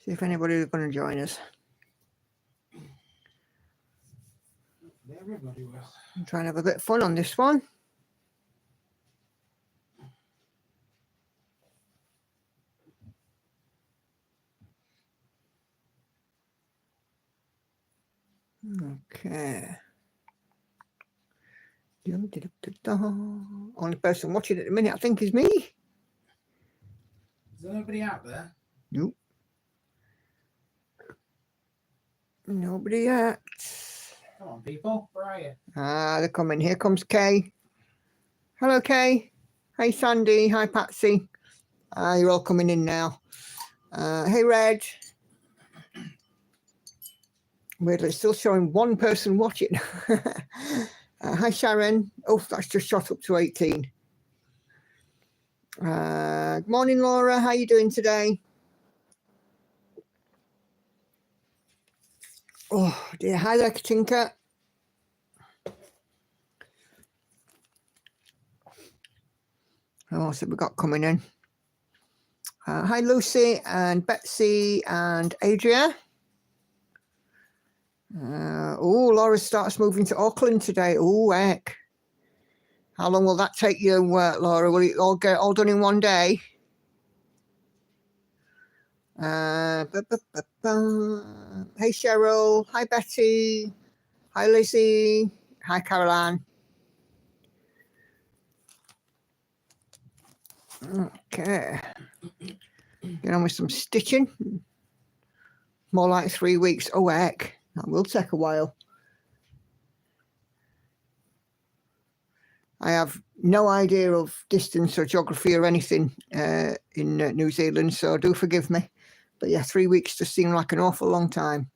See if anybody is going to join us. Everybody will. I'm trying to have a bit of fun on this one. Okay. Only person watching at the minute, I think, is me. Is there nobody out there? Nope. Nobody yet. Come on, people. Where are you? They're coming. Here comes Kay. Hello, Kay. Hey, Sandy. Hi, Patsy. You're all coming in now. Hey, Red. Weirdly, it's still showing one person watching. Hi, Sharon. Oh, that's just shot up to 18. Good morning, Laura. How are you doing today? Oh, dear. Hi there, Katinka. Who else have we got coming in? Hi, Lucy and Betsy and Adria. Laura starts moving to Auckland today. Oh, heck. How long will that take you, Laura? Will it all get all done in one day? Hey, Cheryl. Hi, Betty. Hi, Lizzie. Hi, Caroline. Okay. Get on with some stitching. More like 3 weeks. Oh, heck. That will take a while. I have no idea of distance or geography or anything in New Zealand, so do forgive me. But yeah, 3 weeks just seemed like an awful long time.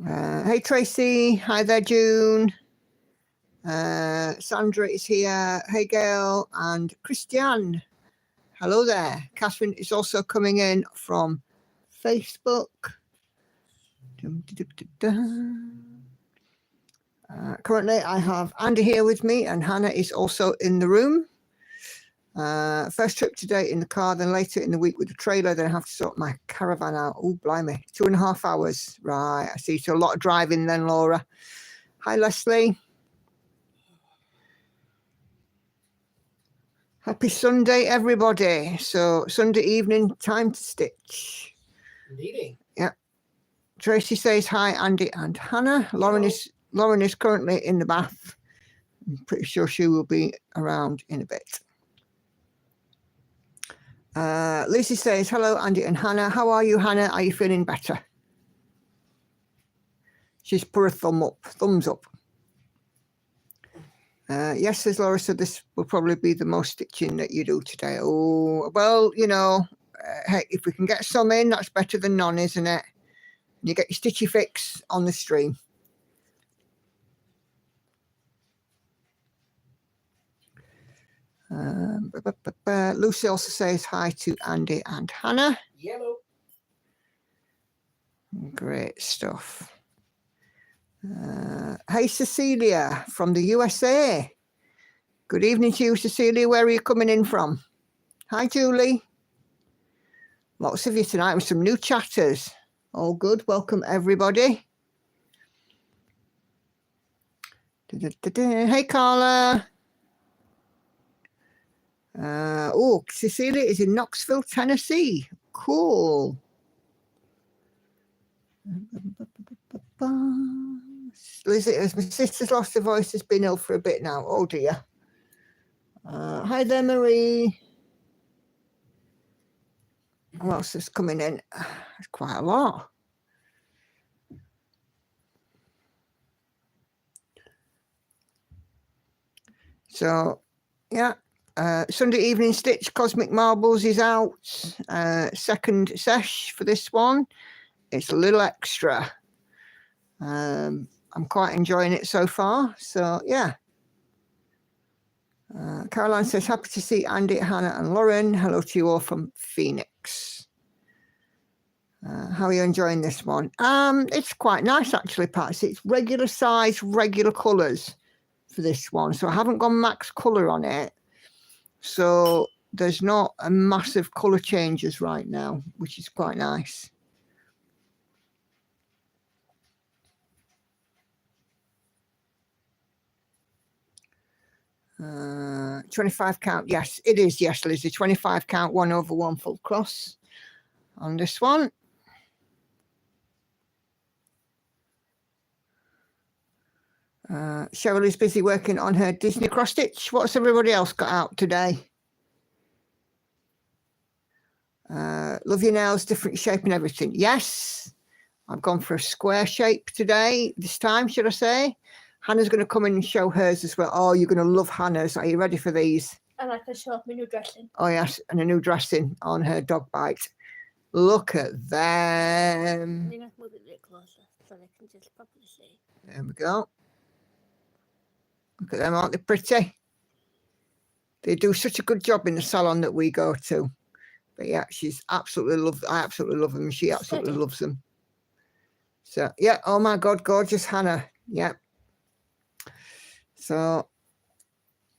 Hey, Tracy. Hi there, June. Sandra is here. Hey, Gail. And Christiane. Hello there. Catherine is also coming in from Facebook. Currently, I have Andy here with me, and Hannah is also in the room. First trip today in the car, then later in the week with the trailer. Then I have to sort my caravan out. Oh, blimey. 2.5 hours. Right, I see. So a lot of driving then, Laura. Hi, Leslie. Happy Sunday, everybody. So Sunday evening, time to stitch. Indeedy. Yeah. Tracy says hi, Andy and Hannah. Lauren is currently in the bath. I'm pretty sure she will be around in a bit. Lucy says, hello, Andy and Hannah. How are you, Hannah? Are you feeling better? She's put a thumbs up. Yes, says Laura, so this will probably be the most stitching that you do today. Oh, well, you know, hey, if we can get some in, that's better than none, isn't it? You get your stitchy fix on the stream. Lucy also says hi to Andy and Hannah. Yellow. Great stuff. Hey, Cecilia from the USA. Good evening to you, Cecilia. Where are you coming in from? Hi, Julie. Lots of you tonight with some new chatters. All good. Welcome, everybody. Hey, Carla. Cecilia is in Knoxville, Tennessee. Cool. Lizzie, as my sister's lost her voice, has been ill for a bit now. Oh, dear. Hi there, Marie. Who else is coming in? There's quite a lot. So, yeah. Sunday evening stitch, Cosmic Marbles is out. Second sesh for this one. It's a little extra. I'm quite enjoying it so far. So, yeah. Caroline says, happy to see Andy, Hannah and Lauren. Hello to you all from Phoenix. How are you enjoying this one? It's quite nice, actually, Patsy. It's regular size, regular colours for this one. So I haven't gone max colour on it. So there's not a massive colour changes right now, which is quite nice. 25 count. Yes, it is. Yes, Lizzie. 25 count, 1/1 full cross on this one. Cheryl is busy working on her Disney cross stitch. What's everybody else got out today? Love your nails, different shape and everything. Yes, I've gone for a square shape today, this time, should I say. Hannah's going to come in and show hers as well. Oh, you're going to love Hannah's. Are you ready for these? And I can show off my new dressing. Oh, yes, and a new dressing on her dog bite. Look at them. You know, move it a bit closer so they can just properly see. There we go. Look at them, aren't they pretty? They do such a good job in the salon that we go to. But yeah, she's absolutely loved. I absolutely love them. She absolutely loves them. So yeah, oh my God, gorgeous Hannah. Yeah. So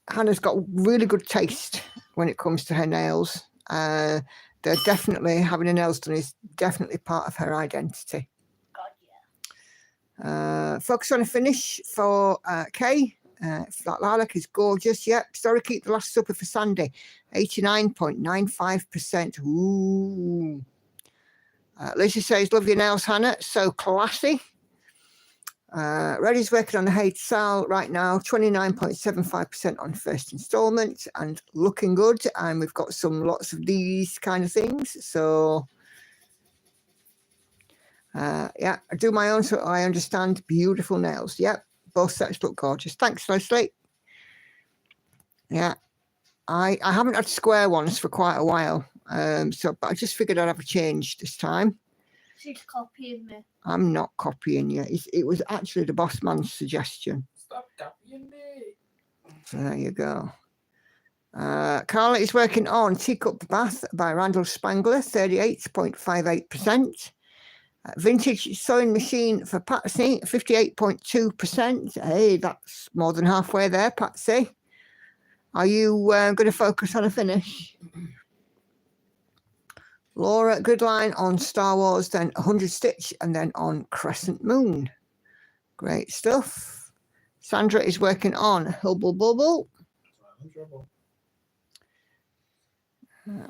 Hannah's got really good taste when it comes to her nails. They're definitely, having her nails done is definitely part of her identity. God, yeah. Focus on a finish for Kay. That lilac is gorgeous. Yep. Sorry, keep the Last Supper for Sunday. 89.95%. Ooh. Lucy says, love your nails, Hannah. So classy. Reddy's working on the Haid Sal right now. 29.75% on first instalment and looking good. And we've got lots of these kind of things. So yeah, I do my own, so I understand. Beautiful nails. Yep. Both sets look gorgeous. Thanks, Leslie. Yeah, I haven't had square ones for quite a while. But I just figured I'd have a change this time. She's copying me. I'm not copying you. It was actually the boss man's suggestion. Stop copying me. So there you go. Carla is working on Teacup Bath by Randall Spangler, 38.58%. Vintage sewing machine for Patsy, 58.2%. Hey, that's more than halfway there, Patsy. Are you going to focus on a finish? Laura, good line on Star Wars, then 100 Stitch, and then on Crescent Moon. Great stuff. Sandra is working on Hubble Bubble.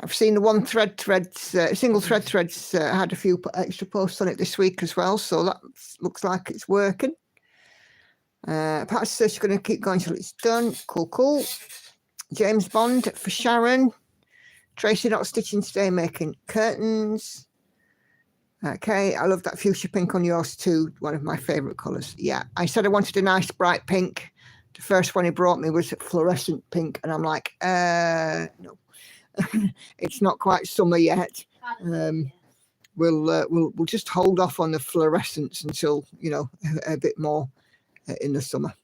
I've seen the single thread threads had a few extra posts on it this week as well, so that looks like it's working. Pat says she's going to keep going till it's done. Cool. James Bond for Sharon. Tracy not stitching today, making curtains. Okay, I love that fuchsia pink on yours too. One of my favourite colours. Yeah, I said I wanted a nice bright pink. The first one he brought me was fluorescent pink, and I'm like, no. It's not quite summer yet. We'll just hold off on the fluorescence until a bit more in the summer.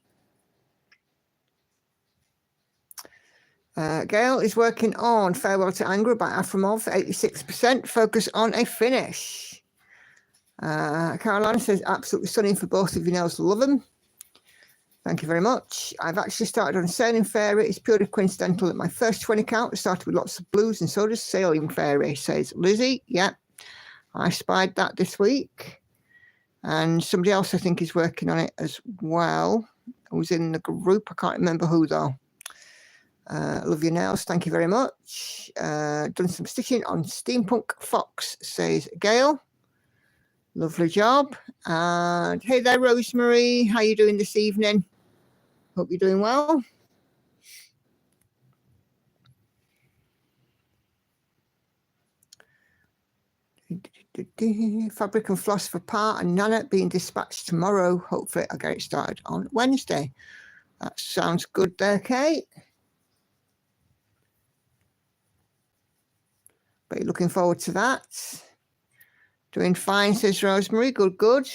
Gail is working on Farewell to Anger by Afromov, 86%. Focus on a finish. Caroline says absolutely stunning for both of your nails. Love them. Thank you very much. I've actually started on Sailing Fairy. It's purely coincidental that my first 20 count started with lots of blues, and so does Sailing Fairy, says Lizzie. Yeah, I spied that this week. And somebody else, I think, is working on it as well. Who's in the group? I can't remember who, though. Love your nails. Thank you very much. Done some stitching on Steampunk Fox, says Gail. Lovely job. And hey there, Rosemary. How you doing this evening? Hope you're doing well. Fabric and floss for Pa and Nana being dispatched tomorrow. Hopefully I'll get it started on Wednesday. That sounds good there, Kate. But you're looking forward to that. Doing fine, says Rosemary. Good.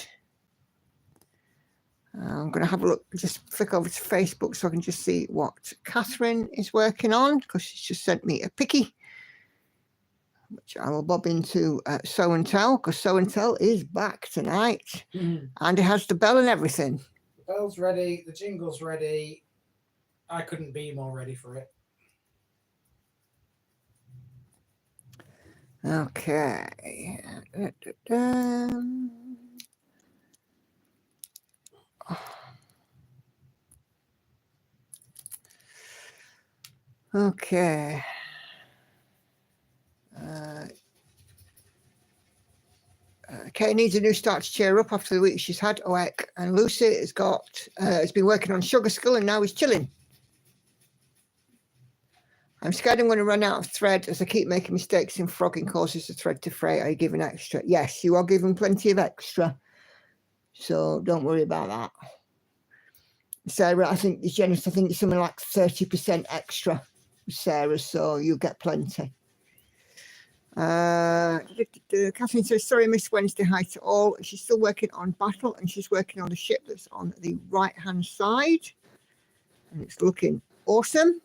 I'm going to have a look, just flick over to Facebook so I can just see what Catherine is working on, because she's just sent me a picky, which I will bob into Sew and Tell, because Sew and Tell is back tonight. And it has the bell and everything. The bell's ready, the jingle's ready. I couldn't be more ready for it. Okay. Okay. Kate needs a new start to cheer up after the week she's had. Oh, heck. And Lucy has been working on Sugar Skull and now is chilling. I'm scared I'm going to run out of thread as I keep making mistakes in frogging causes the thread to fray. Are you giving extra? Yes, you are giving plenty of extra. So don't worry about that. Sarah, I think it's generous. I think it's something like 30% extra, Sarah, so you'll get plenty. Catherine says, sorry, I missed Wednesday. Hi to all. She's still working on Battle and she's working on the ship that's on the right-hand side. And it's looking awesome.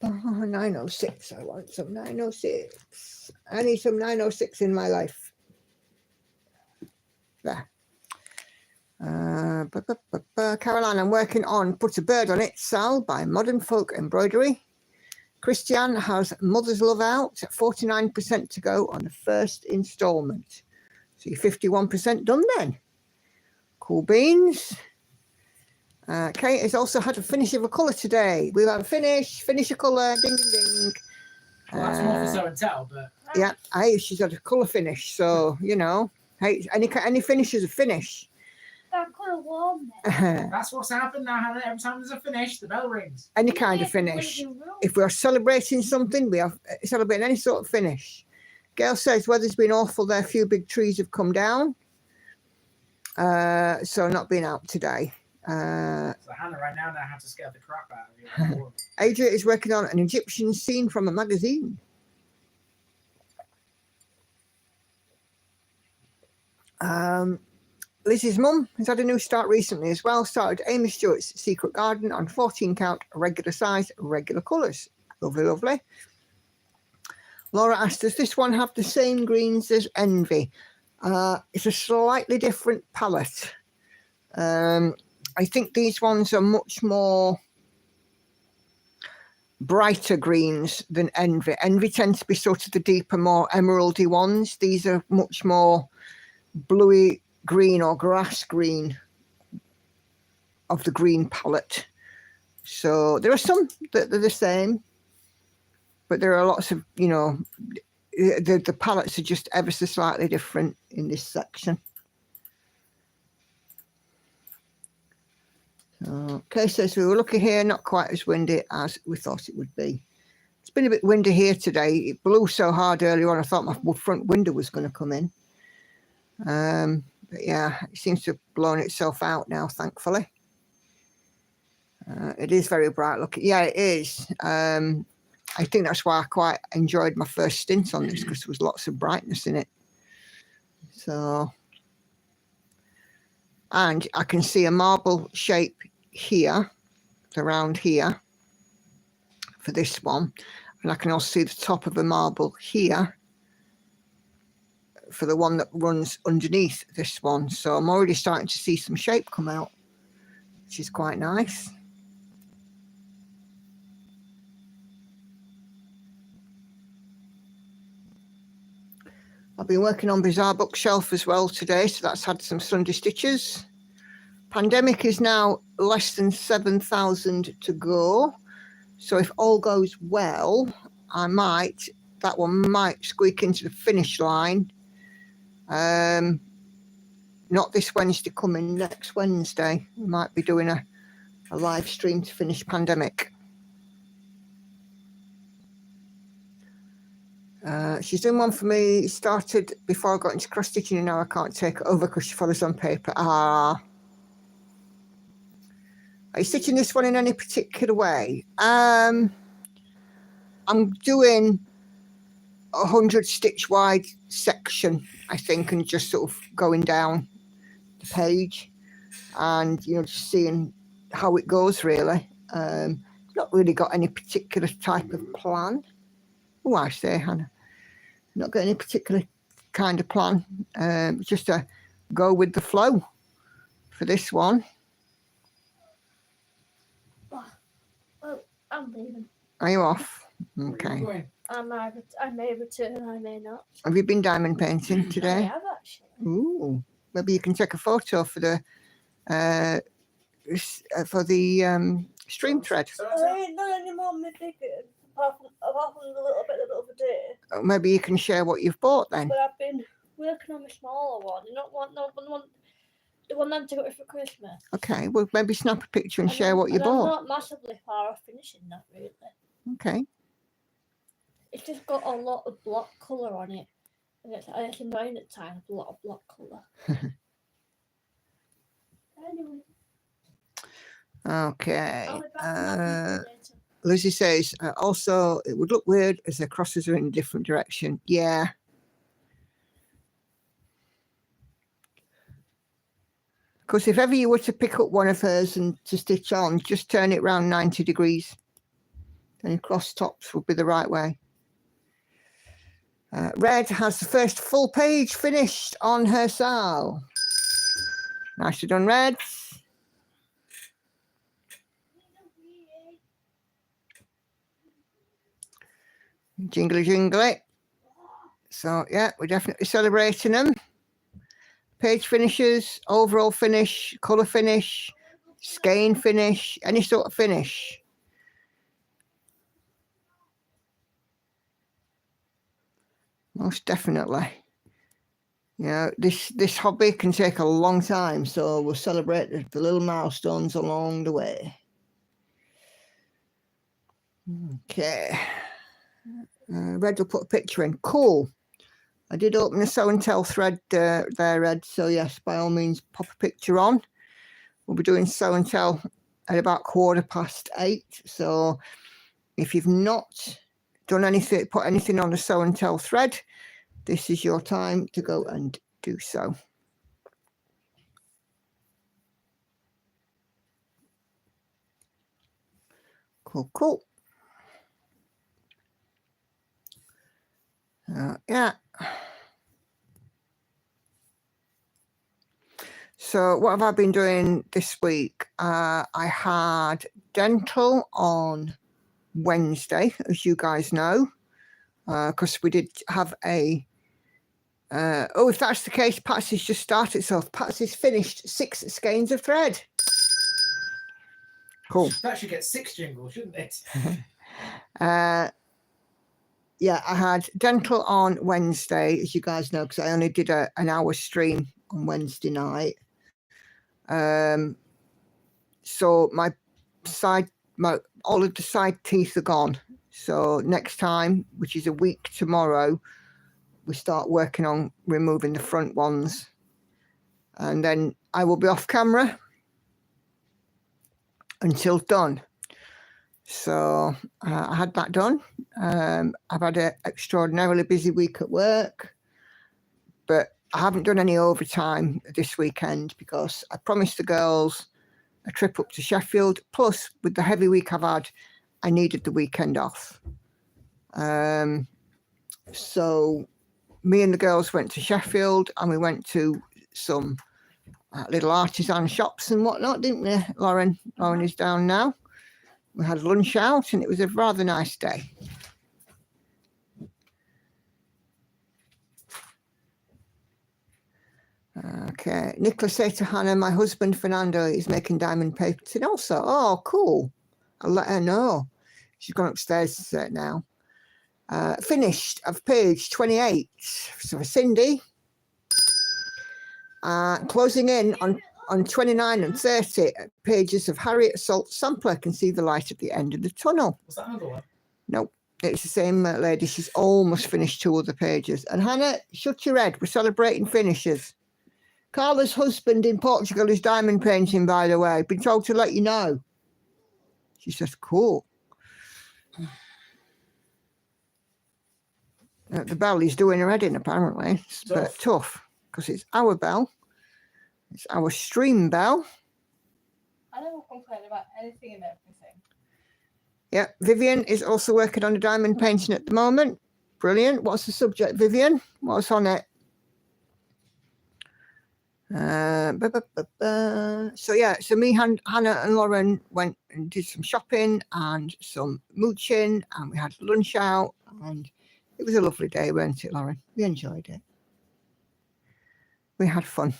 Oh, 906. I want some 906. I need some 906 in my life. There. Caroline, I'm working on Put a Bird on It, Sal by Modern Folk Embroidery. Christian has Mother's Love out, 49% to go on the first instalment. So you're 51% done then. Cool beans. Kate has also had a finish of a colour today. We'll have a finish a colour, ding, ding, ding. Well, that's more for show and tell, but... Yeah, hey, she's had a colour finish, so, you know, hey, any finish is a finish. That colour warm. That's what's happened now, Hannah. Every time there's a finish, the bell rings. Any kind of finish. If we're celebrating something, we have celebrating any sort of finish. Gail says weather's been awful there. A few big trees have come down. So not been out today. So Hannah right now have to scare the crap out of you. Adria is working on an Egyptian scene from a magazine. Liz's mum has had a new start recently as well. Started Amy Stewart's Secret Garden on 14 count, regular size, regular colours. Lovely, lovely. Laura asked, does this one have the same greens as Envy? It's a slightly different palette. I think these ones are much more brighter greens than Envy. Envy tends to be sort of the deeper, more emeraldy ones. These are much more bluey green or grass green of the green palette. So there are some that are the same, but there are lots of, you know, the palettes are just ever so slightly different in this section. So Kay says we were lucky here, not quite as windy as we thought it would be. It's been a bit windy here today. It blew so hard earlier on, I thought my front window was going to come in. But yeah, it seems to have blown itself out now, thankfully. It is very bright looking. Yeah, it is. I think that's why I quite enjoyed my first stint on this, because there was lots of brightness in it. So, and I can see a marble shape here, around here, for this one. And I can also see the top of a marble here for the one that runs underneath this one. So I'm already starting to see some shape come out, which is quite nice. I've been working on Bizarre Bookshelf as well today, so that's had some Sunday stitches. Pandemic is now less than 7,000 to go. So if all goes well, that one might squeak into the finish line. Not this Wednesday coming, next Wednesday. We might be doing a live stream to finish Pandemic. She's done one for me. Started before I got into cross stitching, and now I can't take it over because she follows on paper. Are you stitching this one in any particular way? I'm doing 100 stitch wide section, I think, and just sort of going down the page and, you know, just seeing how it goes, really. Not really got any particular type of plan. Oh, I say, Hannah, not got any particular kind of plan. Just to go with the flow for this one. Oh, I'm leaving. Are you off? Okay. I may return, I may not. Have you been diamond painting I today? have actually. Ooh, maybe you can take a photo for the for the stream thread. So I ain't done any more my figures apart from the little bit the other day. Maybe you can share what you've bought then. But I've been working on my smaller one. You not want the one I took for Christmas. Okay, well maybe snap a picture and share I'm- what you and I'm bought. not massively far off finishing that really. Okay. It's just got a lot of block colour on it. And it's annoying at times, a lot of block colour. Anyway, Okay. I'll be back on that video later. Lizzie says, also, it would look weird as their crosses are in a different direction. Yeah. Because if ever you were to pick up one of hers and to stitch on, just turn it round 90 degrees. Then your cross tops would be the right way. Red has the first full page finished on her sal. Nicely done, Red. Jingly jingly. So yeah, we're definitely celebrating them. Page finishes, overall finish, colour finish, skein finish, any sort of finish. Most definitely. You know, this hobby can take a long time, so we'll celebrate the little milestones along the way. Okay. Red will put a picture in. Cool. I did open a sew and tell thread there, Red. So yes, by all means, pop a picture on. We'll be doing sew and tell at about 8:15. So if you've not done anything, put anything on the sew and tell thread, this is your time to go and do so. Cool, cool. Yeah. So what have I been doing this week? I had dental on Wednesday, as you guys know, because we did have a if that's the case, Patsy's just started. So Patsy's finished 6 skeins of thread. Cool. that should get 6 jingles, shouldn't it? Yeah, I had dental on Wednesday, as you guys know, because I only did an hour stream on Wednesday night. So all of the side teeth are gone. So next time, which is a week tomorrow, we start working on removing the front ones, and then I will be off camera until done. So I had that done. I've had an extraordinarily busy week at work, but I haven't done any overtime this weekend because I promised the girls a trip up to Sheffield. Plus, with the heavy week I've had, I needed the weekend off. So me and the girls went to Sheffield and we went to some little artisan shops and whatnot, didn't we, Lauren? Lauren is down now. We had lunch out and it was a rather nice day. Okay, Nicola said to Hannah, my husband Fernando is making diamond painting also. Oh, cool. I'll let her know. She's gone upstairs now. Finished of page 28. So Cindy. Closing in on 29 and 30 pages of Harriet Salt Sampler. Can see the light at the end of the tunnel. Was that another one? Nope. It's the same lady. She's almost finished 2 other pages. And Hannah, shut your head. We're celebrating finishes. Carla's husband in Portugal is diamond painting, by the way. Been told to let you know. She says, cool. The bell is doing her head in, apparently. But tough, because it's our bell. It's our stream bell. I never complain about anything and everything. Yeah, Vivian is also working on a diamond painting at the moment. Brilliant. What's the subject, Vivian? What's on it? So yeah, so me, Hannah and Lauren went and did some shopping and some mooching, and we had lunch out, and it was a lovely day, weren't it, Lauren? We enjoyed it. We had fun.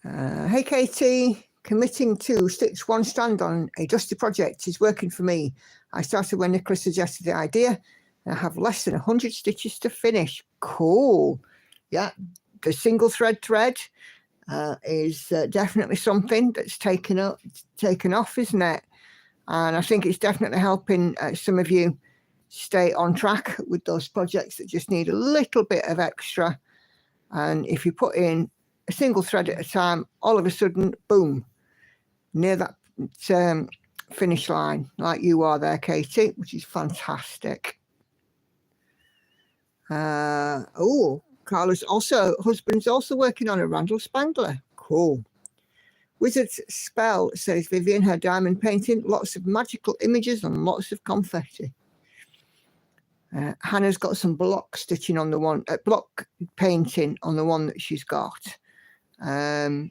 Hey, Katie. Committing to stick to one strand on a dusty project is working for me. I started when Nicholas suggested the idea. I have less than 100 stitches to finish. Cool. Yeah, the single thread is definitely something that's taken off, isn't it? And I think it's definitely helping some of you stay on track with those projects that just need a little bit of extra. And if you put in a single thread at a time, all of a sudden, boom, near that finish line, like you are there, Katie, which is fantastic. Carla's husband's also working on a Randall Spangler. Cool. Wizard's Spell, says Vivian, her diamond painting, lots of magical images and lots of confetti. Hannah's got some block stitching on the one, block painting on the one that she's got. And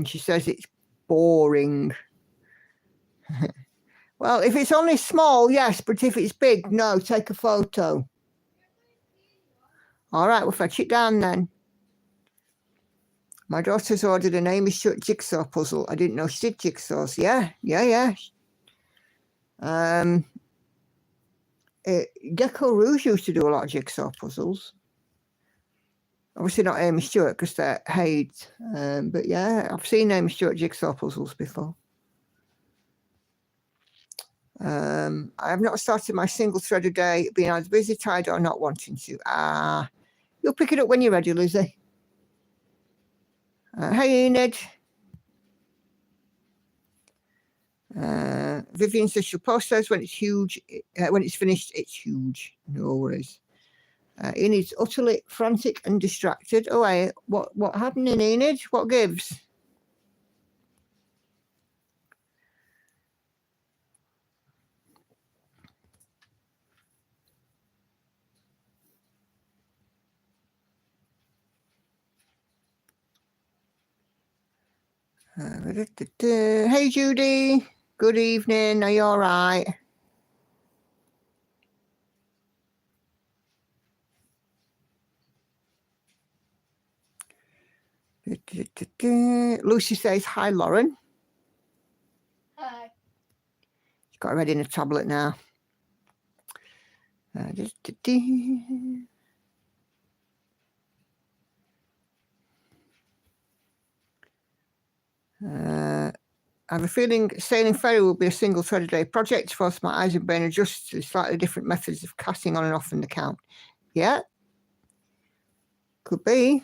she says it's boring. Well, if it's only small, yes, but if it's big, no, take a photo. All right, we'll fetch it down then. My daughter's ordered an Amy Stewart jigsaw puzzle. I didn't know she did jigsaws. Yeah. Deco Rouge used to do a lot of jigsaw puzzles. Obviously not Amy Stewart because they're Hayes. But yeah, I've seen Amy Stewart jigsaw puzzles before. I have not started my single thread a day, being either busy, tired, or not wanting to. You'll pick it up when you're ready, Lizzie. Hey, Enid. Vivian says she'll post those when it's huge. When it's finished, it's huge. No worries. Enid's utterly frantic and distracted. Oh, hey, what happened in Enid? What gives? Hey, Judy. Good evening. Are you all right? Lucy says, hi, Lauren. Hi. She's got it ready in a tablet now. I have a feeling sailing ferry will be a single thread a day project to force my eyes and brain adjust to slightly different methods of casting on and off in the count. Yeah, could be.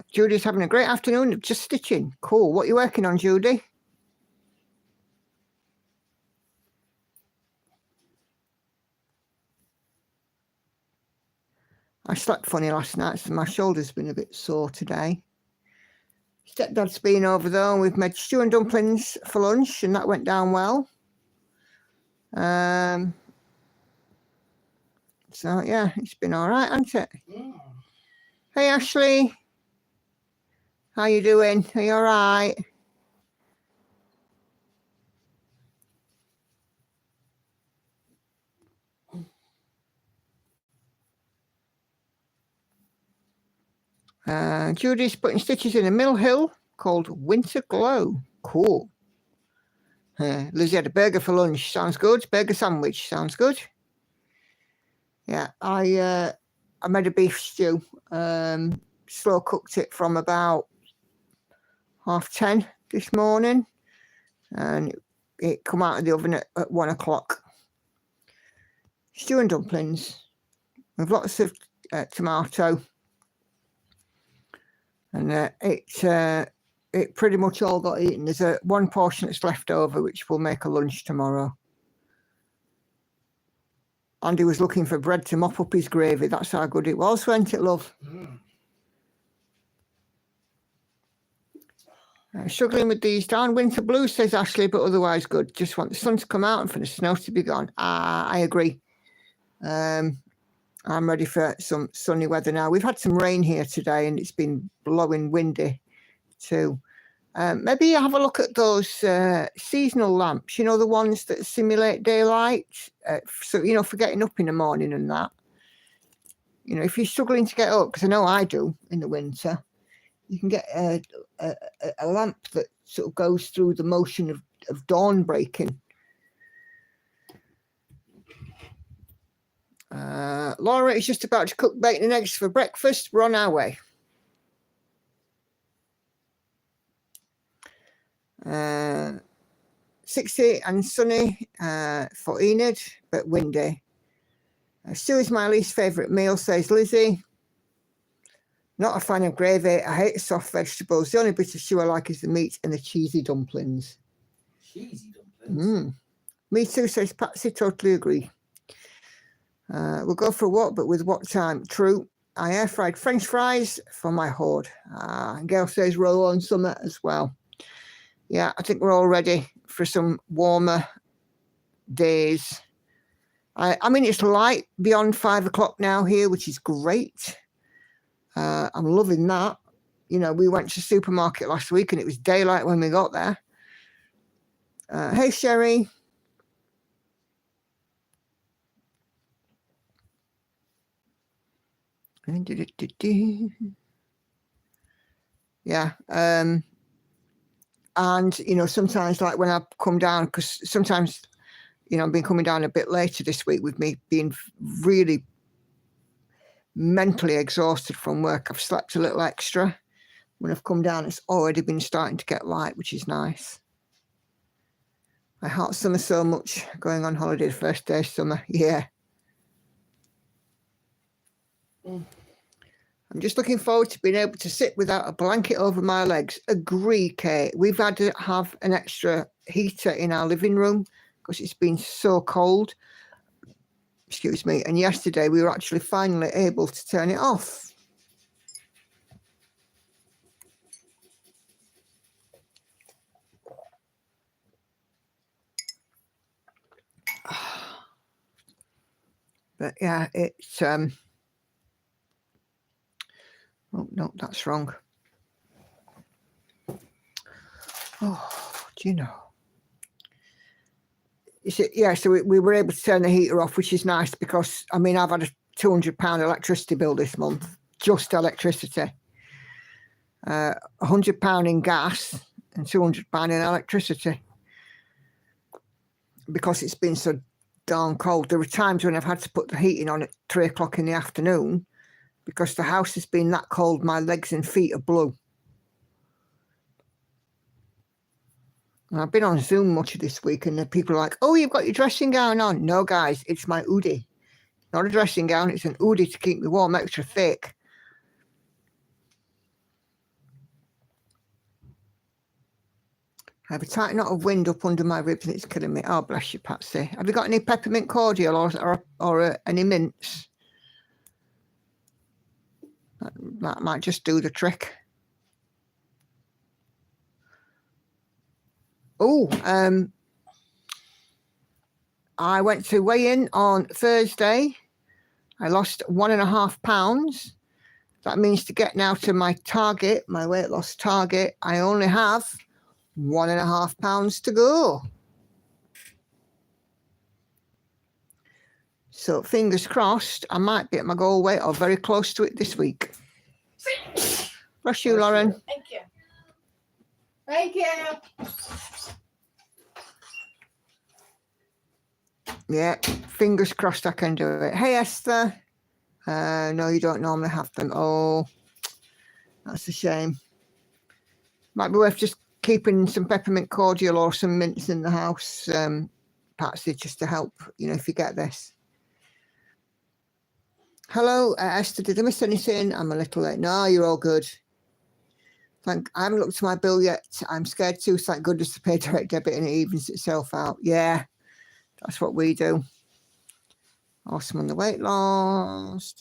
Judy's having a great afternoon of just stitching. Cool. What are you working on, Judy? I slept funny last night, so my shoulder's been a bit sore today. Stepdad's been over there, and we've made stew and dumplings for lunch, and that went down well. So, yeah, it's been all right, hasn't it? Mm. Hey, Ashley. How you doing? Are you all right? Judy's putting stitches in a Mill Hill called Winter Glow. Cool. Lizzie had a burger for lunch. Sounds good. Burger sandwich. Sounds good. Yeah, I made a beef stew. Slow cooked it from about 10:30 this morning, and it come out of the oven at 1 o'clock. Stew and dumplings with lots of tomato, and it pretty much all got eaten. There's one portion that's left over, which we'll make a lunch tomorrow. Andy was looking for bread to mop up his gravy. That's how good it was, wasn't it, love? Mm. Struggling with these down. Winter blues, says Ashley, but otherwise good. Just want the sun to come out and for the snow to be gone. I agree. I'm ready for some sunny weather now. We've had some rain here today, and it's been blowing windy too. Maybe have a look at those seasonal lamps, you know, the ones that simulate daylight. So, you know, for getting up in the morning and that. You know, if you're struggling to get up, because I know I do in the winter, you can get a lamp that sort of goes through the motion of dawn breaking. Laura is just about to cook bacon and eggs for breakfast. We're on our way. 60 and sunny for Enid, but windy. Stew is my least favourite meal, says Lizzie. Not a fan of gravy. I hate soft vegetables. The only bit of stew I like is the meat and the cheesy dumplings. Cheesy dumplings? Me too, says Patsy. Totally agree. We'll go for a walk, but with what time? True. I air fried French fries for my hoard. Gail says roll on summer as well. Yeah, I think we're all ready for some warmer days. I mean, it's light beyond 5 o'clock now here, which is great. I'm loving that. You know, we went to the supermarket last week and it was daylight when we got there. Hey, Sherry. Yeah. And, you know, sometimes like when I come down, because sometimes, you know, I've been coming down a bit later this week with me being really mentally exhausted from work. I've slept a little extra. When I've come down, it's already been starting to get light, which is nice. I hate summer so much. Going on holiday the first day of summer. Yeah. I'm just looking forward to being able to sit without a blanket over my legs. Agree, Kate. We've had to have an extra heater in our living room because it's been so cold. Excuse me. And yesterday we were actually finally able to turn it off. But yeah, it's oh no, that's wrong. Oh, do you know? Yeah, so we were able to turn the heater off, which is nice because, I mean, I've had a £200 electricity bill this month, just electricity. £100 in gas and £200 in electricity because it's been so darn cold. There were times when I've had to put the heating on at 3 o'clock in the afternoon because the house has been that cold, my legs and feet are blue. And I've been on Zoom much of this week and the people are like, oh, you've got your dressing gown on. No, guys, it's my hoodie. Not a dressing gown, it's an hoodie to keep me warm, extra thick. I have a tight knot of wind up under my ribs and it's killing me. Oh, bless you, Patsy. Have you got any peppermint cordial or any mints? That might just do the trick. Oh, I went to weigh in on Thursday. I lost 1.5 pounds. That means to get now to my target, my weight loss target, I only have 1.5 pounds to go. So fingers crossed, I might be at my goal weight or very close to it this week. Bless you, Lauren. Thank you. Thank you. Yeah, fingers crossed I can do it. Hey, Esther. No, you don't normally have them. Oh, that's a shame. Might be worth just keeping some peppermint cordial or some mints in the house, Patsy, just to help, you know, if you get this. Hello, Esther. Did I miss anything? I'm a little late. No, you're all good. I haven't looked at my bill yet. I'm scared too. Thank goodness to pay direct debit and it evens itself out. Yeah, that's what we do. Awesome on the weight loss.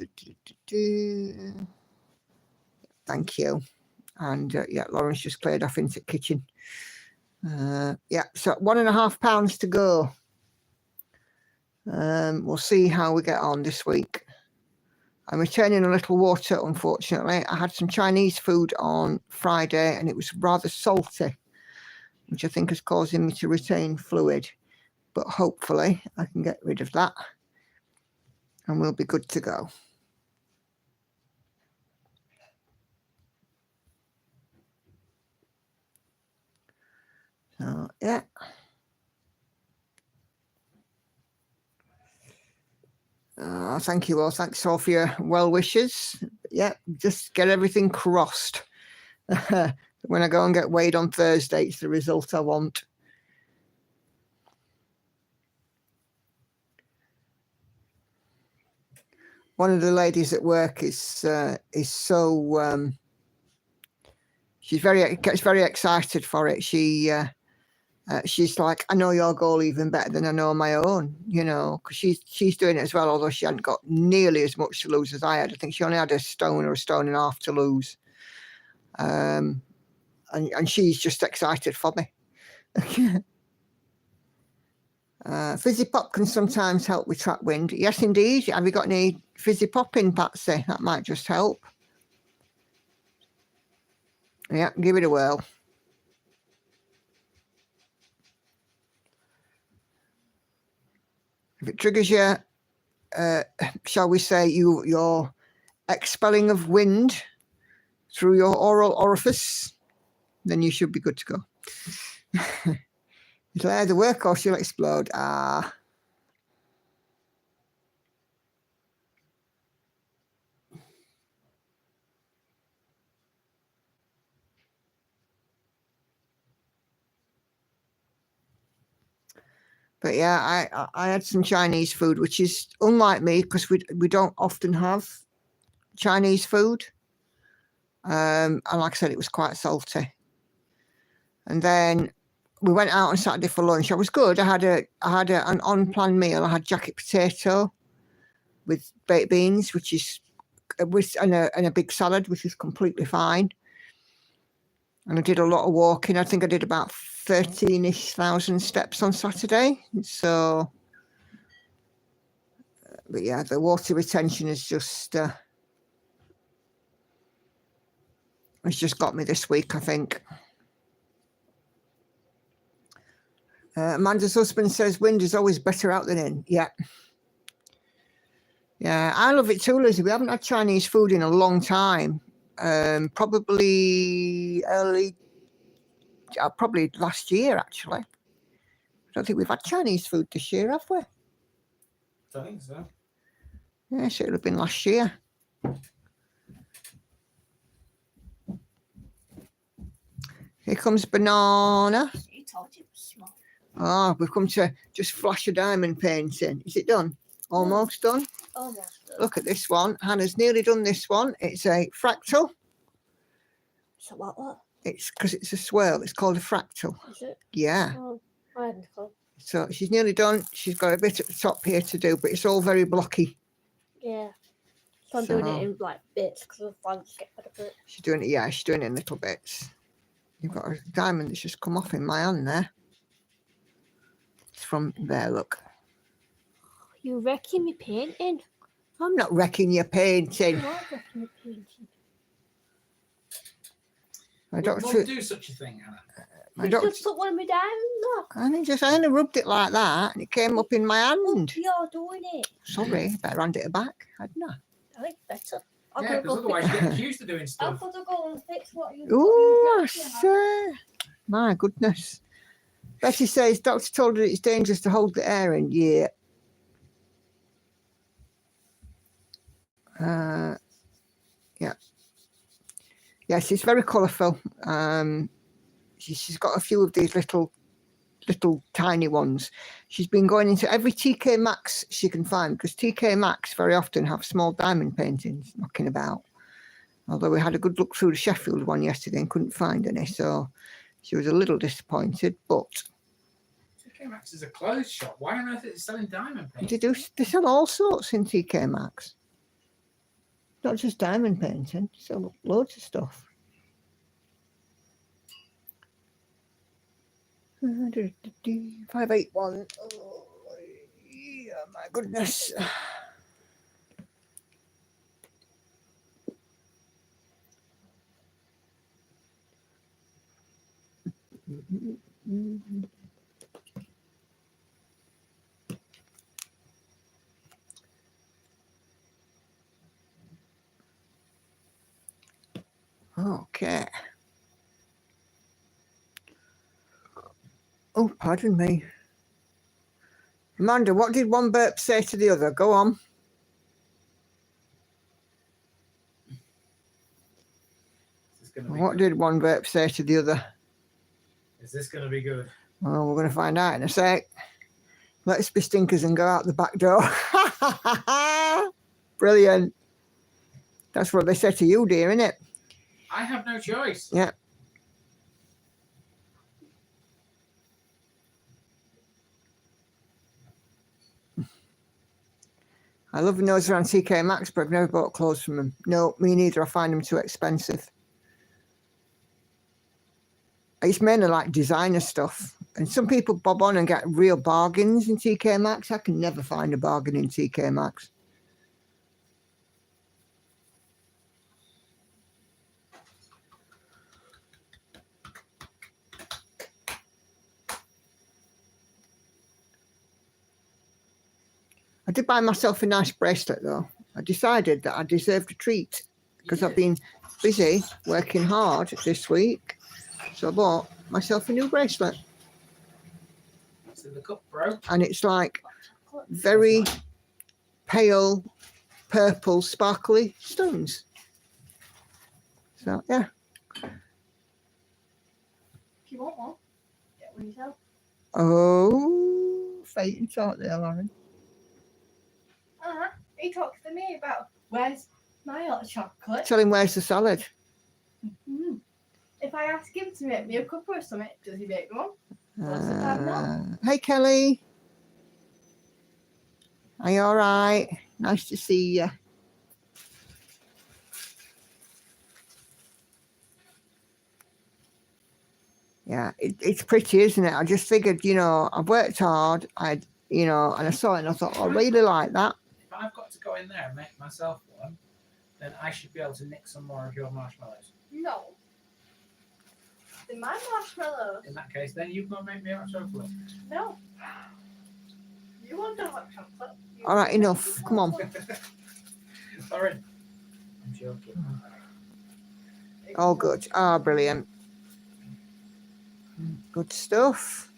Thank you. And yeah, Lauren's just cleared off into the kitchen. Yeah, so 1.5 pounds to go. We'll see how we get on this week. I'm returning a little water, unfortunately. I had some Chinese food on Friday and it was rather salty, which I think is causing me to retain fluid. But hopefully I can get rid of that and we'll be good to go. So, yeah. Thank you all. Thanks all for your well wishes. Yeah, just get everything crossed. When I go and get weighed on Thursday, it's the result I want. One of the ladies at work is so gets very excited for it. She's like, I know your goal even better than I know my own, you know, because she's doing it as well, although she hadn't got nearly as much to lose as I had. I think she only had a stone or a stone and a half to lose. And she's just excited for me. Fizzy pop can sometimes help with track wind. Yes, indeed. Have you got any fizzy pop in, Patsy? That might just help. Yeah, give it a whirl. If it triggers you, shall we say, your expelling of wind through your oral orifice, then you should be good to go. It'll either work or she'll explode. Ah. But yeah, I had some Chinese food, which is unlike me because we don't often have Chinese food. And like I said, it was quite salty. And then we went out on Saturday for lunch. I was good. I had an unplanned meal. I had jacket potato with baked beans, which is and a big salad, which is completely fine. And I did a lot of walking. I think I did about 13,000 steps on Saturday. So, but yeah, the water retention is just it's just got me this week, I think. Amanda's husband says wind is always better out than in. Yeah. Yeah, I love it too, Lizzie. We haven't had Chinese food in a long time. Probably last year, actually. I don't think we've had Chinese food this year, have we? I think so. Yes, it would have been last year. Here comes Banana. You told you it was small. Ah, we've come to just flash a diamond painting. Is it done? Almost done? Almost done. Look at this one. Hannah's nearly done this one. It's a fractal. So what? It's because it's a swirl. It's called a fractal. Is it? Yeah. Oh, I haven't got. So she's nearly done. She's got a bit at the top here to do, but it's all very blocky. Yeah. So I'm doing it in like bits because I'm trying to get better bits. She's doing it, yeah, she's doing it in little bits. You've got a diamond that's just come off in my hand there. It's from there, look. You're wrecking me painting. I'm not wrecking your painting. You are wrecking me painting. I don't Won't do such a thing, Hannah. I You don't. just put one of my diamonds up. I only rubbed it like that, and it came up in my hand. Look, you're doing it. Sorry, better hand it back, hadn't I? I think better. I'm Yeah, gonna because go otherwise you fix. get accused of doing I'm stuff. gonna go and fix what you. Oh, you sir. My goodness. Betty says, doctor told her it's dangerous to hold the air in. Yeah. Yeah. Yes, it's very colourful. She's got a few of these little tiny ones. She's been going into every TK Maxx she can find because TK Maxx very often have small diamond paintings knocking about. Although we had a good look through the Sheffield one yesterday and couldn't find any, so she was a little disappointed. But TK Maxx is a clothes shop. Why on earth is it selling diamond paint? they sell all sorts in TK Maxx. Not just diamond painting, they sell loads of stuff. 581. Oh, yeah, my goodness. Okay. Oh, pardon me. Amanda, what did one burp say to the other? Go on. What did one burp say to the other? Is this going to be good? Well, we're going to find out in a sec. Let's be stinkers and go out the back door. Brilliant. That's what they say to you, dear, isn't it? I have no choice. Yeah. I love those around TK Maxx, but I've never bought clothes from them. No, me neither. I find them too expensive. It's mainly like designer stuff. And some people bob on and get real bargains in TK Maxx. I can never find a bargain in TK Maxx. I did buy myself a nice bracelet though. I decided that I deserved a treat because I've been busy working hard this week. So I bought myself a new bracelet. It's in the cup, bro. And it's like very pale purple sparkly stones. So yeah. If you want one, get one yourself. Oh, fate and thought there, Lauren. He talks to me about where's my hot chocolate. Tell him where's the salad. If I ask him to make me a cuppa or something, does he make one? What's the time now? Hey Kelly. Are you all right? Nice to see you. Yeah, it's pretty, isn't it? I just figured, you know, I've worked hard. You know, and I saw it and I thought, I really like that. If I've got to go in there and make myself one, then I should be able to nick some more of your marshmallows. No. They're my marshmallows. In that case, then you go make me a hot chocolate. No. You want a hot chocolate? All right, enough. Come on. Lauren, I'm joking. All good. Ah, brilliant. Good stuff.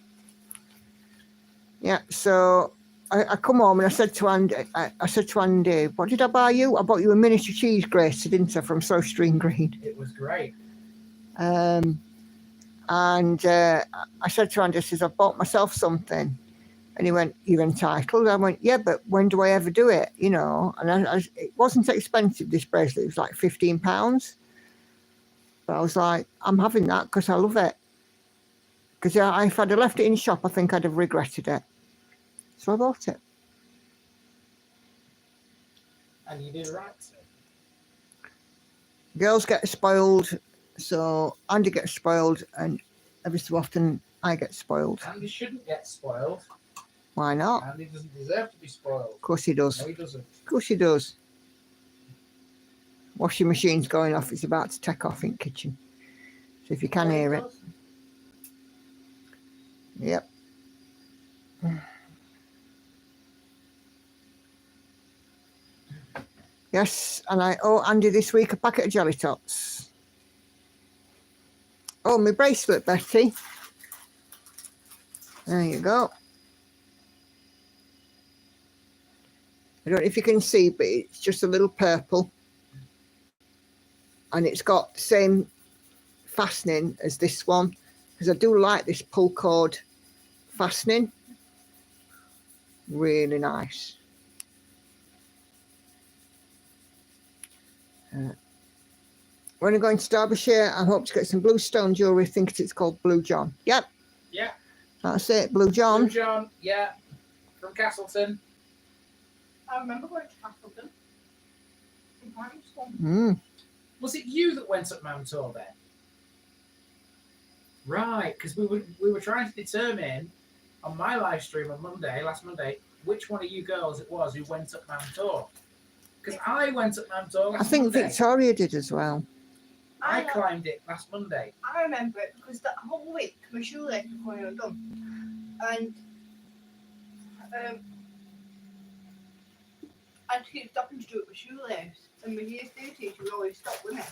Yeah, so I come home and I said to Andy, what did I buy you? I bought you a miniature cheese grater, didn't I, from Soulstream Green. It was great. And I said to Andy, I says, I bought myself something. And he went, you're entitled. I went, yeah, but when do I ever do it? You know, and it wasn't expensive, this bracelet. It was like £15. But I was like, I'm having that because I love it. Because if I'd have left it in shop, I think I'd have regretted it. So I bought it. And you did right, sir. Girls get spoiled, so Andy gets spoiled, and every so often I get spoiled. Andy shouldn't get spoiled. Why not? Andy doesn't deserve to be spoiled. Of course he does. No, he doesn't. Of course he does. Washing machine's going off. It's about to take off in the kitchen. So if you can hear it. Yep. Yes, and I owe Andy this week a packet of Jelly Tots. Oh, my bracelet, Betty. There you go. I don't know if you can see, but it's just a little purple. And it's got the same fastening as this one, because I do like this pull cord fastening. Really nice. When I'm going to Derbyshire, I hope to get some Bluestone jewellery. I think it's called Blue John. Yep. Yeah. That's it, Blue John. Blue John, yeah. From Castleton. I remember going to Castleton. In primary school. Was it you that went up Mount Tor then? Right, because we were trying to determine on my live stream on last Monday, which one of you girls it was who went up Mount Tor. Because I went up Mount Tor last I think Monday. Victoria did as well. I climbed it last Monday. I remember it because that whole week my shoelace was going undone. And I had to keep stopping to do it with shoelace. And my year 3 teacher would always stop with me.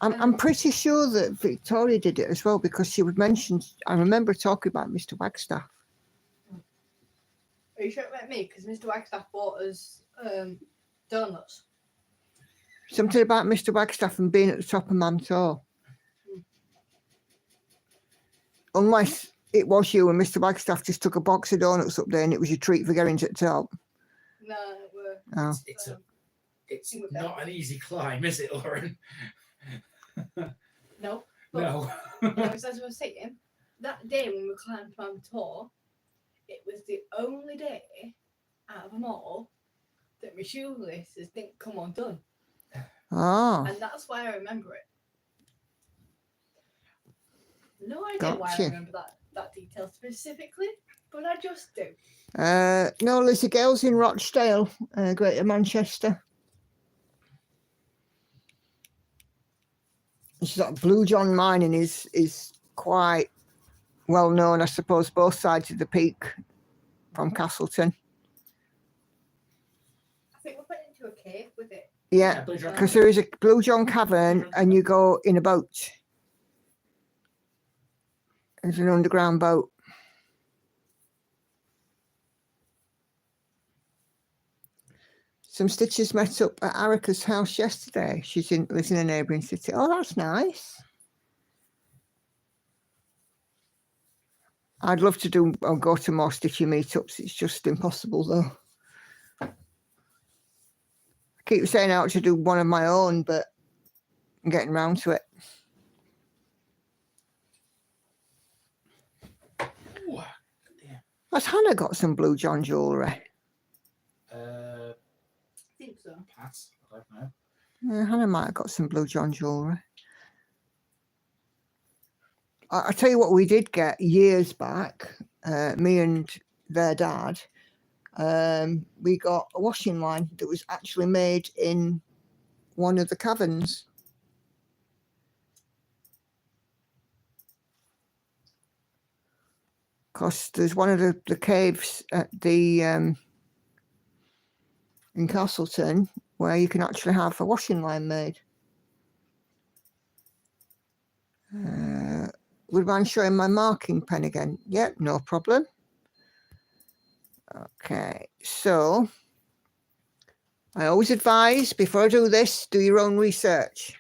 I'm pretty sure that Victoria did it as well because she would mention. I remember talking about Mr. Wagstaff. Are you sure it meant me? Because Mr. Wagstaff bought us donuts. Something about Mr. Wagstaff and being at the top of Mamtor. Unless it was you and Mr. Wagstaff just took a box of donuts up there and it was your treat for getting to the top. No, it were. Oh. It's not an easy climb, is it, Lauren? No. No. As I was saying, that day when we climbed Mount Tor, it was the only day out of them all that my shoelaces didn't come undone. Oh. And that's why I remember it. No idea why Gotcha. I remember that detail specifically, but I just do. No, there's a girls in Rochdale, Greater Manchester. She's got Blue John Mining is quite well known, I suppose, both sides of the peak from Castleton. I think we went into a cave with it. Yeah, because there is a Blue John cavern and you go in a boat. There's an underground boat. Some stitches met up at Arica's house yesterday. Lives in a neighbouring city. Oh, that's nice. I'd love to do or go to more stitchy meetups. It's just impossible though. I keep saying I ought to do one of my own, but I'm getting round to it. Ooh, yeah. Has Hannah got some Blue John jewellery? I think so. Pat, I don't know. Yeah, Hannah might have got some Blue John jewellery. I tell you what we did get years back, me and their dad, we got a washing line that was actually made in one of the caverns. Because there's one of the caves at the in Castleton where you can actually have a washing line made. Would you mind showing my marking pen again? Yep, no problem. Okay, so I always advise before I do this, do your own research.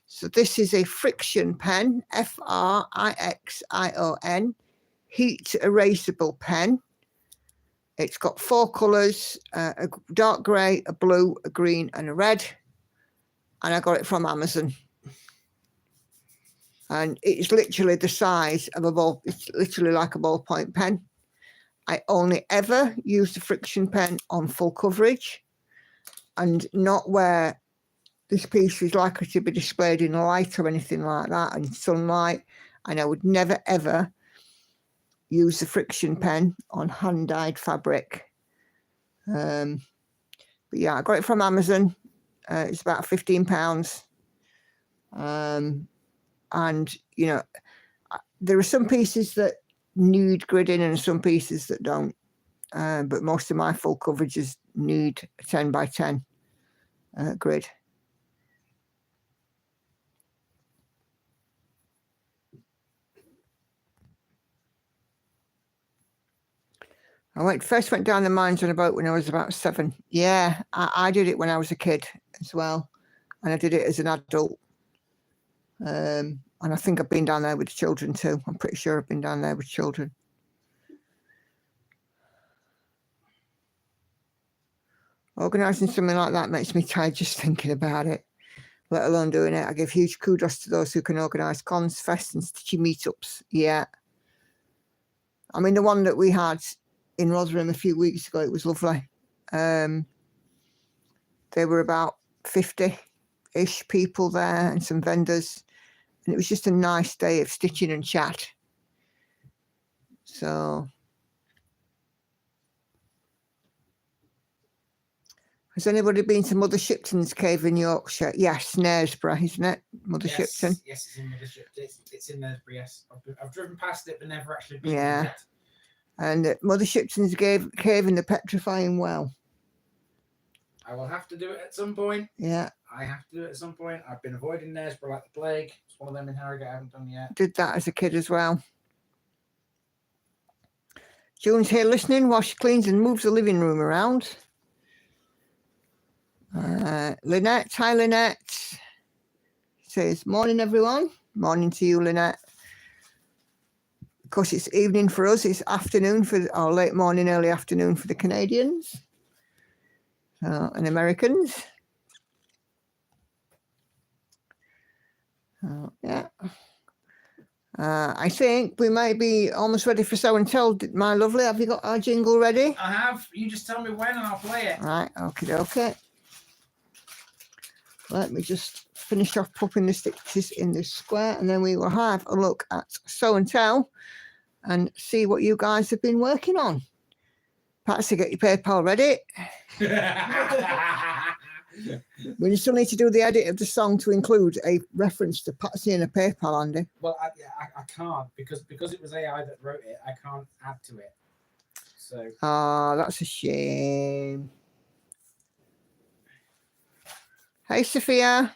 So this is a friction pen, Frixion, heat erasable pen. It's got 4 colours, a dark grey, a blue, a green and a red. And I got it from Amazon. And it's literally the size of a ball. It's literally like a ballpoint pen. I only ever use the friction pen on full coverage and not where this piece is likely to be displayed in light or anything like that and sunlight. And I would never, ever use the friction pen on hand-dyed fabric. But yeah, I got it from Amazon. It's about £15. And, you know, there are some pieces that need gridding and some pieces that don't. But most of my full coverages need a 10 by 10 grid. I first went down the mines on a boat when I was about 7. Yeah, I did it when I was a kid as well. And I did it as an adult. And I think I've been down there with the children too. I'm pretty sure I've been down there with children. Organising something like that makes me tired just thinking about it, let alone doing it. I give huge kudos to those who can organise cons, fests and stitchy meetups. Yeah. I mean, the one that we had in Rotherham a few weeks ago, it was lovely. There were about 50-ish people there and some vendors. And it was just a nice day of stitching and chat. So Has anybody been to Mother Shipton's cave in Yorkshire? Yes, Knaresborough, isn't it? Mother Shipton. Yes, it's in Mother Shipton. It's in Knaresborough, yes. I've driven past it, but never actually been Yeah. yet. And Mother Shipton's cave in the Petrifying Well. I will have to do it at some point. Yeah. I have to do it at some point. I've been avoiding Knaresborough like the plague. It's one of them in Harrogate I haven't done yet. Did that as a kid as well. June's here listening while she cleans and moves the living room around. Lynette, hi Lynette. Says, morning everyone. Morning to you, Lynette. Of course, it's evening for us. It's afternoon or late morning, early afternoon for the Canadians and Americans. Yeah. I think we might be almost ready for show and tell. My lovely, have you got our jingle ready? I have. You just tell me when and I'll play it. Right, okay. Let me just finish off popping the stitches in this square, and then we will have a look at show and tell and see what you guys have been working on. Patsy, get your PayPal ready. We still need to do the edit of the song to include a reference to Patsy and a PayPal, Andy. Well, I can't because it was AI that wrote it. I can't add to it. So. Oh, that's a shame. Hey, Sophia.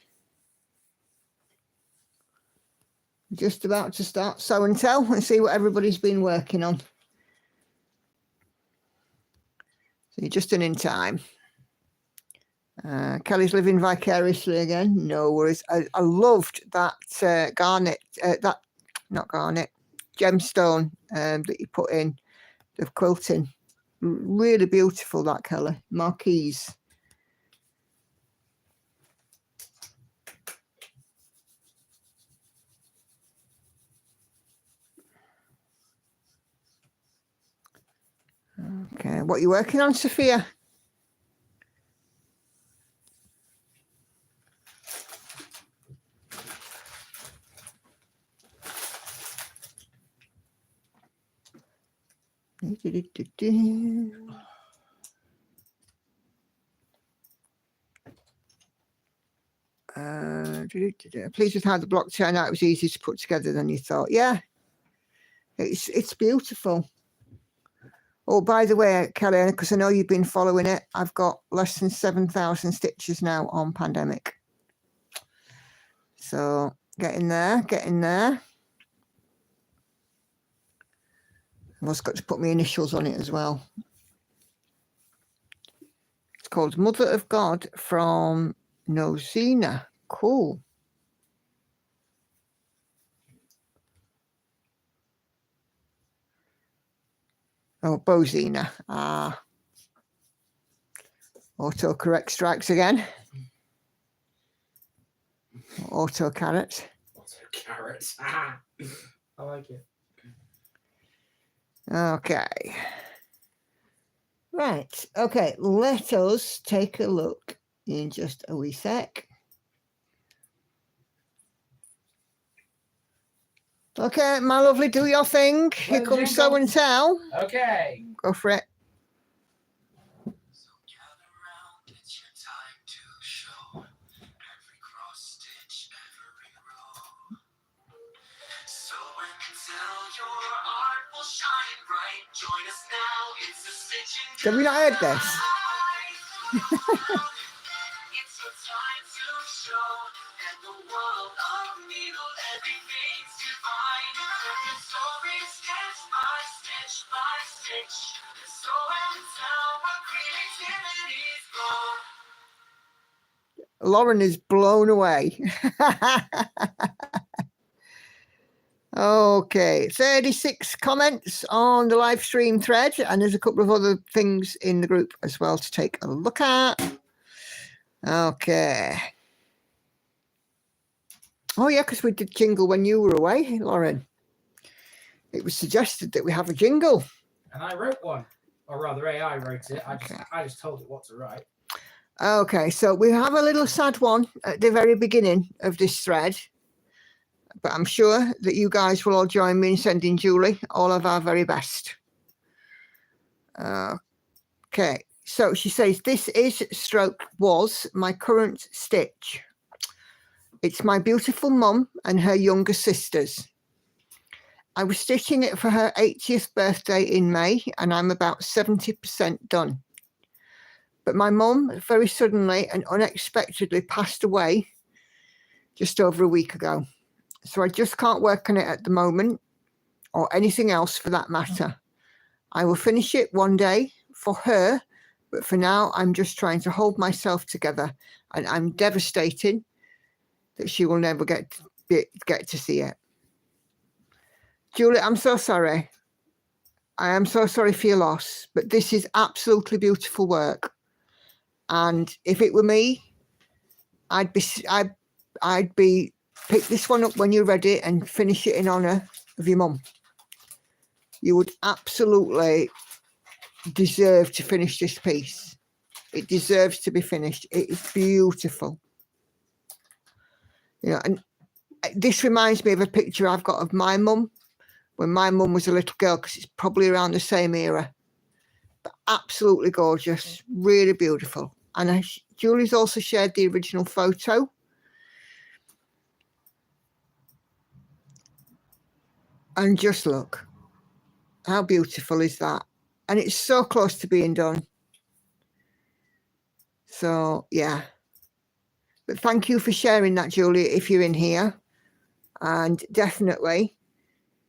Just about to start show and tell and see what everybody's been working on. So you're just in time. Kelly's living vicariously again. No worries. I loved that gemstone that you put in the quilting. Really beautiful, that Kelly. Marquise. Okay, what are you working on, Sophia? Pleased with how the block turned out. It was easier to put together than you thought. Yeah, it's beautiful. Oh, by the way, Kelly, because I know you've been following it, I've got less than 7,000 stitches now on Pandemic. So getting there. I've also got to put my initials on it as well. It's called Mother of God from Nozina. Cool. Oh, Bozina. Autocorrect strikes again. Auto carrot. I like it. Okay. Right. Okay. Let us take a look in just a wee sec. Okay, my lovely, do your thing. Here comes show and tell. Okay. Go for it. Have you not heard this? Lauren is blown away. Okay, 36 comments on the live stream thread, and there's a couple of other things in the group as well to take a look at. Okay. Oh yeah, because we did jingle when you were away, Lauren. It was suggested that we have a jingle. And I wrote one, or rather AI wrote it. I just told it what to write. Okay, so we have a little sad one at the very beginning of this thread, but I'm sure that you guys will all join me in sending Julie all of our very best. Okay, So she says, this was my current stitch. It's my beautiful mum and her younger sisters. I was stitching it for her 80th birthday in May, and I'm about 70% done. But my mum very suddenly and unexpectedly passed away just over a week ago. So I just can't work on it at the moment, or anything else for that matter. I will finish it one day for her, but for now I'm just trying to hold myself together, and I'm devastated that she will never get to see it. Julie, I'm so sorry. I am so sorry for your loss, but this is absolutely beautiful work. And if it were me, I'd be pick this one up when you're ready and finish it in honor of your mum. You would absolutely deserve to finish this piece. It deserves to be finished. It is beautiful. You know, and this reminds me of a picture I've got of my mum when my mum was a little girl, because it's probably around the same era. But absolutely gorgeous, really beautiful. And Julie's also shared the original photo. And just look, how beautiful is that? And it's so close to being done. So, yeah. But thank you for sharing that, Julie, if you're in here. And definitely,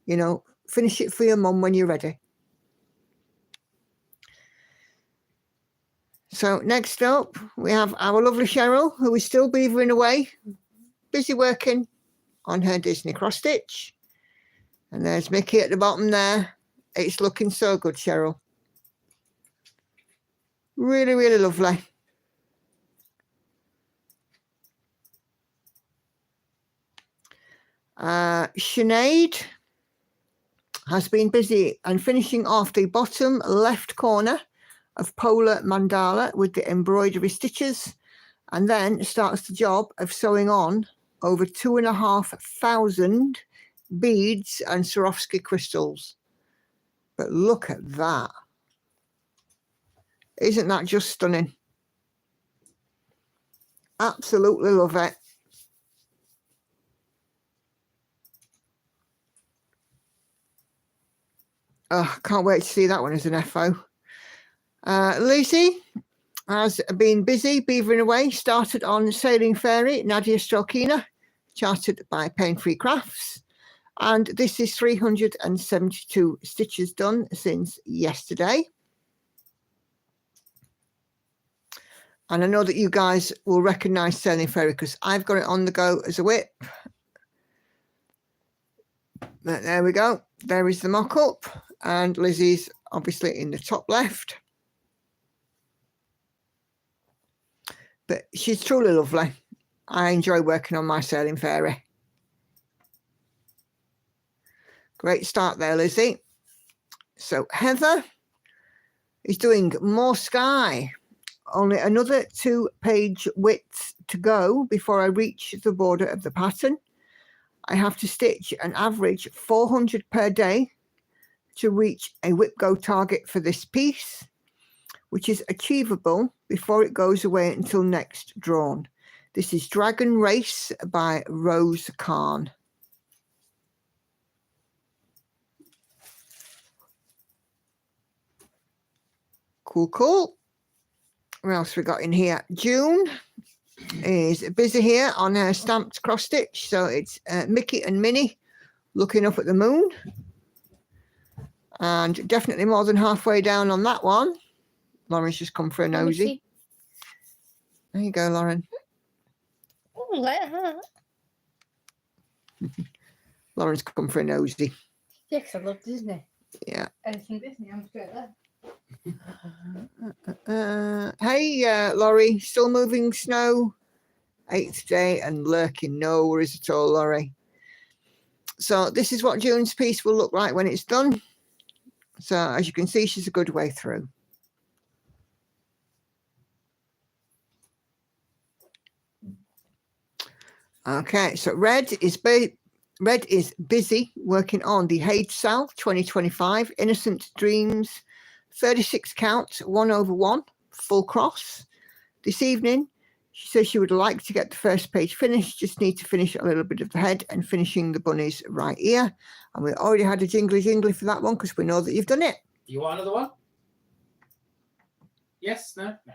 you know, finish it for your mum when you're ready. So next up, we have our lovely Cheryl, who is still beavering away, busy working on her Disney cross stitch. And there's Mickey at the bottom there. It's looking so good, Cheryl. Really, really lovely. Sinead has been busy and finishing off the bottom left corner of Polar Mandala with the embroidery stitches, and then starts the job of sewing on over 2,500 beads and Swarovski crystals. But look at that. Isn't that just stunning? Absolutely love it. Oh, can't wait to see that one as an FO. Lucy has been busy beavering away, started on Sailing Fairy, Nadia Strokina, charted by Pain Free Crafts. And this is 372 stitches done since yesterday. And I know that you guys will recognise Sailing Fairy because I've got it on the go as a whip. But there we go. There is the mock-up. And Lizzie's obviously in the top left. But she's truly lovely. I enjoy working on my Sailing Fairy. Great start there, Lizzie. So Heather is doing more sky. Only another 2-page width to go before I reach the border of the pattern. I have to stitch an average 400 per day to reach a whip go target for this piece, which is achievable before it goes away until next drawn. This is Dragon Race by Rose Khan. Cool, cool. What else we got in here? June is busy here on her stamped cross stitch. So it's Mickey and Minnie looking up at the moon. And definitely more than halfway down on that one. Lauren's just come for a nosy. There you go, Lauren. Oh, let her. Lauren's come for a nosy. Yeah, because I love Disney. Yeah. Anything Disney, I'm straight Hey, there. Laurie, still moving snow? 8th day and lurking. No worries at all, Laurie. So this is what June's piece will look like when it's done. So as you can see, she's a good way through. Okay, so Red is busy working on the Hage Sal 2025 Innocent Dreams 36 count 1/1 full cross. This evening, she says she would like to get the first page finished, just need to finish a little bit of the head and finishing the bunny's right ear. And we already had a jingly for that one because we know that you've done it. You want another one? Yes? No? No.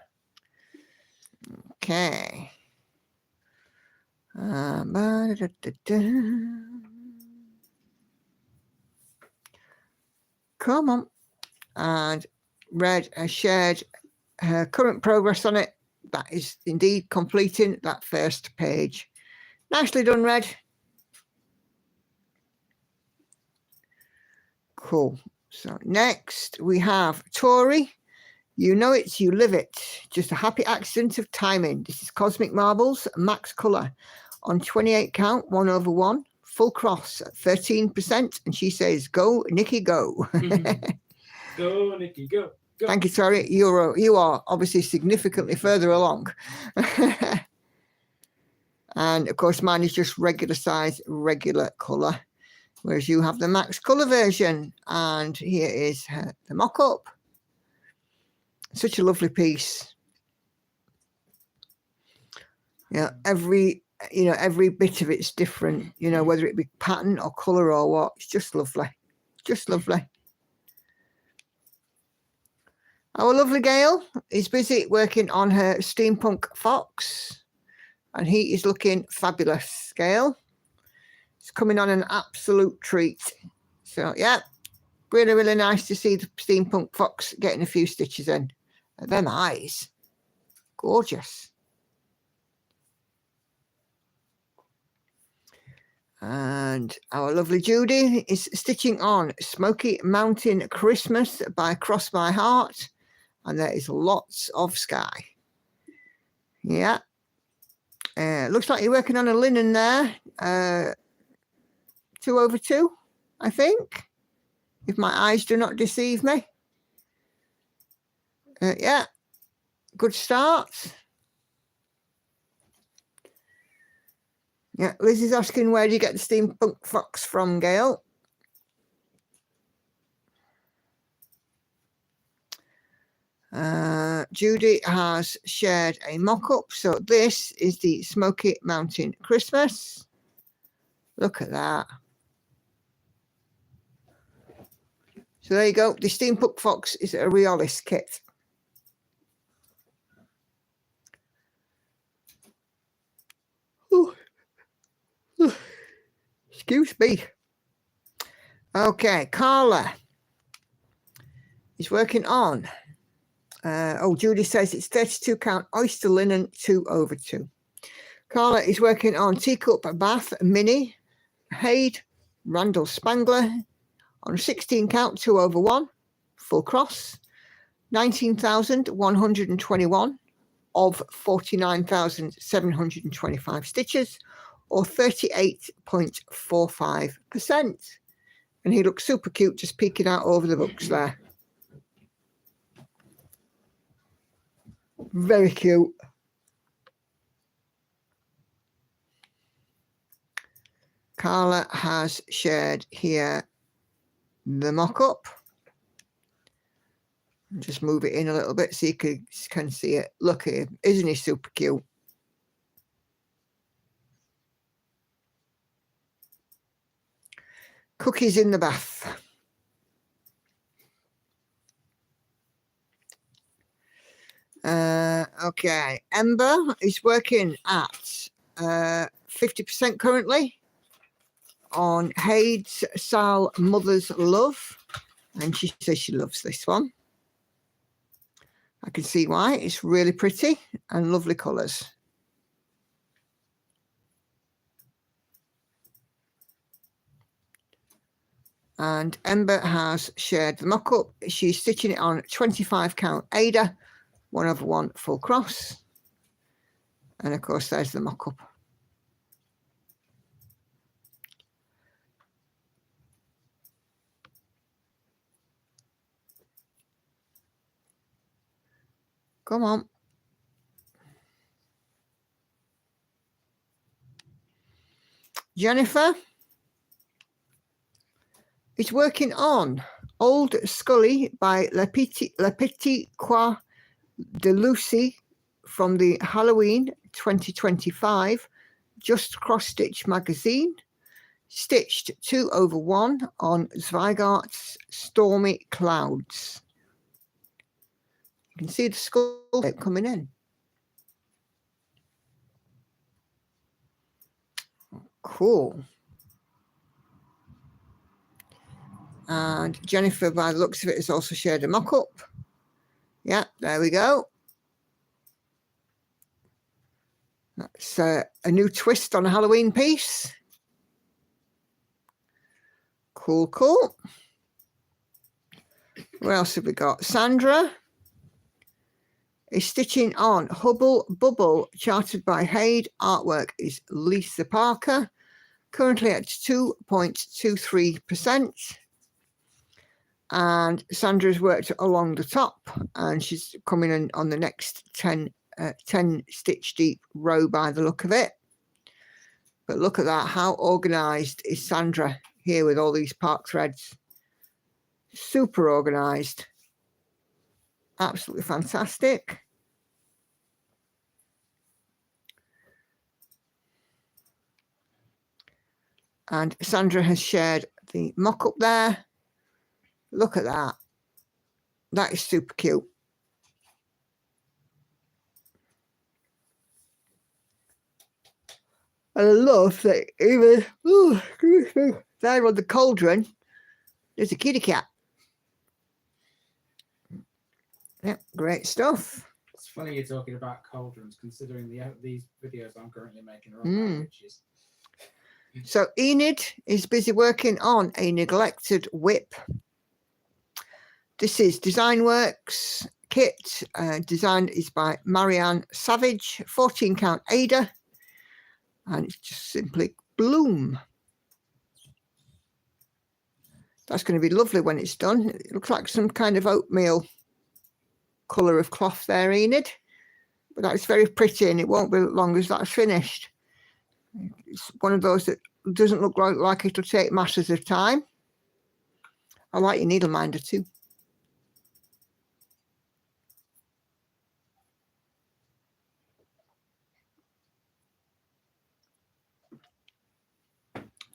Okay. Come on. And Red has shared her current progress on it. That is indeed completing that first page. Nicely done, Red. Cool. So next we have Tori. You know it, you live it. Just a happy accident of timing. This is Cosmic Marbles, max colour. On 28 count, 1/1, full cross at 13%. And she says, go, Nikki, go. Go, Nikki, go. Go. Thank you, Tori. You are obviously significantly further along. And of course, mine is just regular size, regular colour. Whereas you have the max colour version. And here is the mock-up. Such a lovely piece. Yeah, every bit of it's different, whether it be pattern or colour or what. It's just lovely. Just lovely. Our lovely Gail is busy working on her steampunk fox. And he is looking fabulous, Gail. It's coming on an absolute treat. So, yeah, really, really nice to see the steampunk fox getting a few stitches in. Them eyes, gorgeous. And our lovely Judy is stitching on Smoky Mountain Christmas by Cross My Heart. And there is lots of sky. Yeah. Looks like you're working on a linen there. 2/2, I think. If my eyes do not deceive me. Yeah, good start. Yeah, Liz is asking, where do you get the steampunk fox from, Gail? Judy has shared a mock-up. So this is the Smoky Mountain Christmas. Look at that. So there you go. The steampunk fox is a Realist kit. Excuse me. Okay, Carla is working on. Judy says it's 32 count oyster linen 2/2. Carla is working on Teacup Bath Mini Haid Randall Spangler on 16 count 2/1 full cross, 19,121 of 49,725 stitches, or 38.45%. And he looks super cute just peeking out over the books there. Very cute. Carla has shared here the mock-up. Just move it in a little bit so you can see it. Look at him. Isn't he super cute? Cookies in the bath. Okay. Ember is working at 50% currently on Haid's Sal Mother's Love. And she says she loves this one. I can see why. It's really pretty and lovely colours. And Ember has shared the mock-up. She's stitching it on 25 count Ada, 1/1 full cross. And of course, there's the mock-up. Come on. Jennifer is working on Old Scully by Le Petit Croix the Lucy from the Halloween 2025 Just Cross Stitch magazine, stitched 2/1 on Zweigart's Stormy Clouds. You can see the skull coming in. Cool. And Jennifer, by the looks of it, has also shared a mock-up. Yeah, there we go. That's a new twist on a Halloween piece. Cool, cool. What else have we got? Sandra is stitching on Hubble Bubble, charted by Haid. Artwork is Lisa Parker, currently at 2.23%. And Sandra's worked along the top, and she's coming in on the next 10 stitch deep row by the look of it. But look at that. How organized is Sandra here with all these park threads? Super organized. Absolutely fantastic. And Sandra has shared the mock-up there. Look at that. That is super cute. And I love that even there on the cauldron, there's a kitty cat. Yeah, great stuff. It's funny you're talking about cauldrons, considering these videos I'm currently making are on witches. So Enid is busy working on a neglected whip. This is Design Works kit. Design is by Marianne Savage, 14 count Ada. And it's just simply bloom. That's going to be lovely when it's done. It looks like some kind of oatmeal colour of cloth there, Enid. But that's very pretty, and it won't be long as that's finished. It's one of those that doesn't look like it'll take masses of time. I like your needle minder too.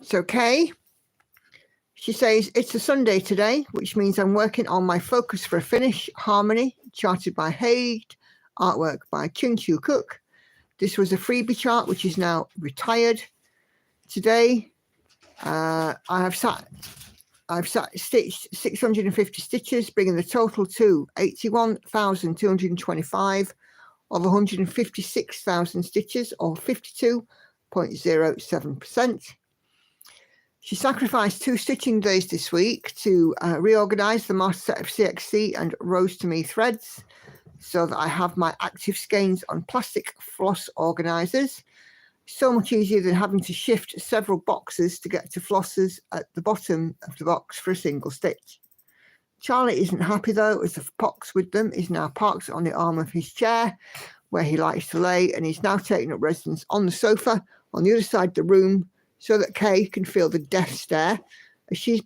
It's okay. She says, it's a Sunday today, which means I'm working on my Focus for a Finish Harmony, charted by Haid, artwork by Chun Chu Cook. This was a freebie chart, which is now retired. Today, I've stitched 650 stitches, bringing the total to 81,225 of 156,000 stitches, or 52.07%. She sacrificed 2 stitching days this week to reorganize the master set of CXC and Rose to Me threads so that I have my active skeins on plastic floss organizers. So much easier than having to shift several boxes to get to flossers at the bottom of the box for a single stitch. Charlie isn't happy though, as the box with them is now parked on the arm of his chair where he likes to lay, and he's now taking up residence on the sofa on the other side of the room, so that Kay can feel the death stare as she's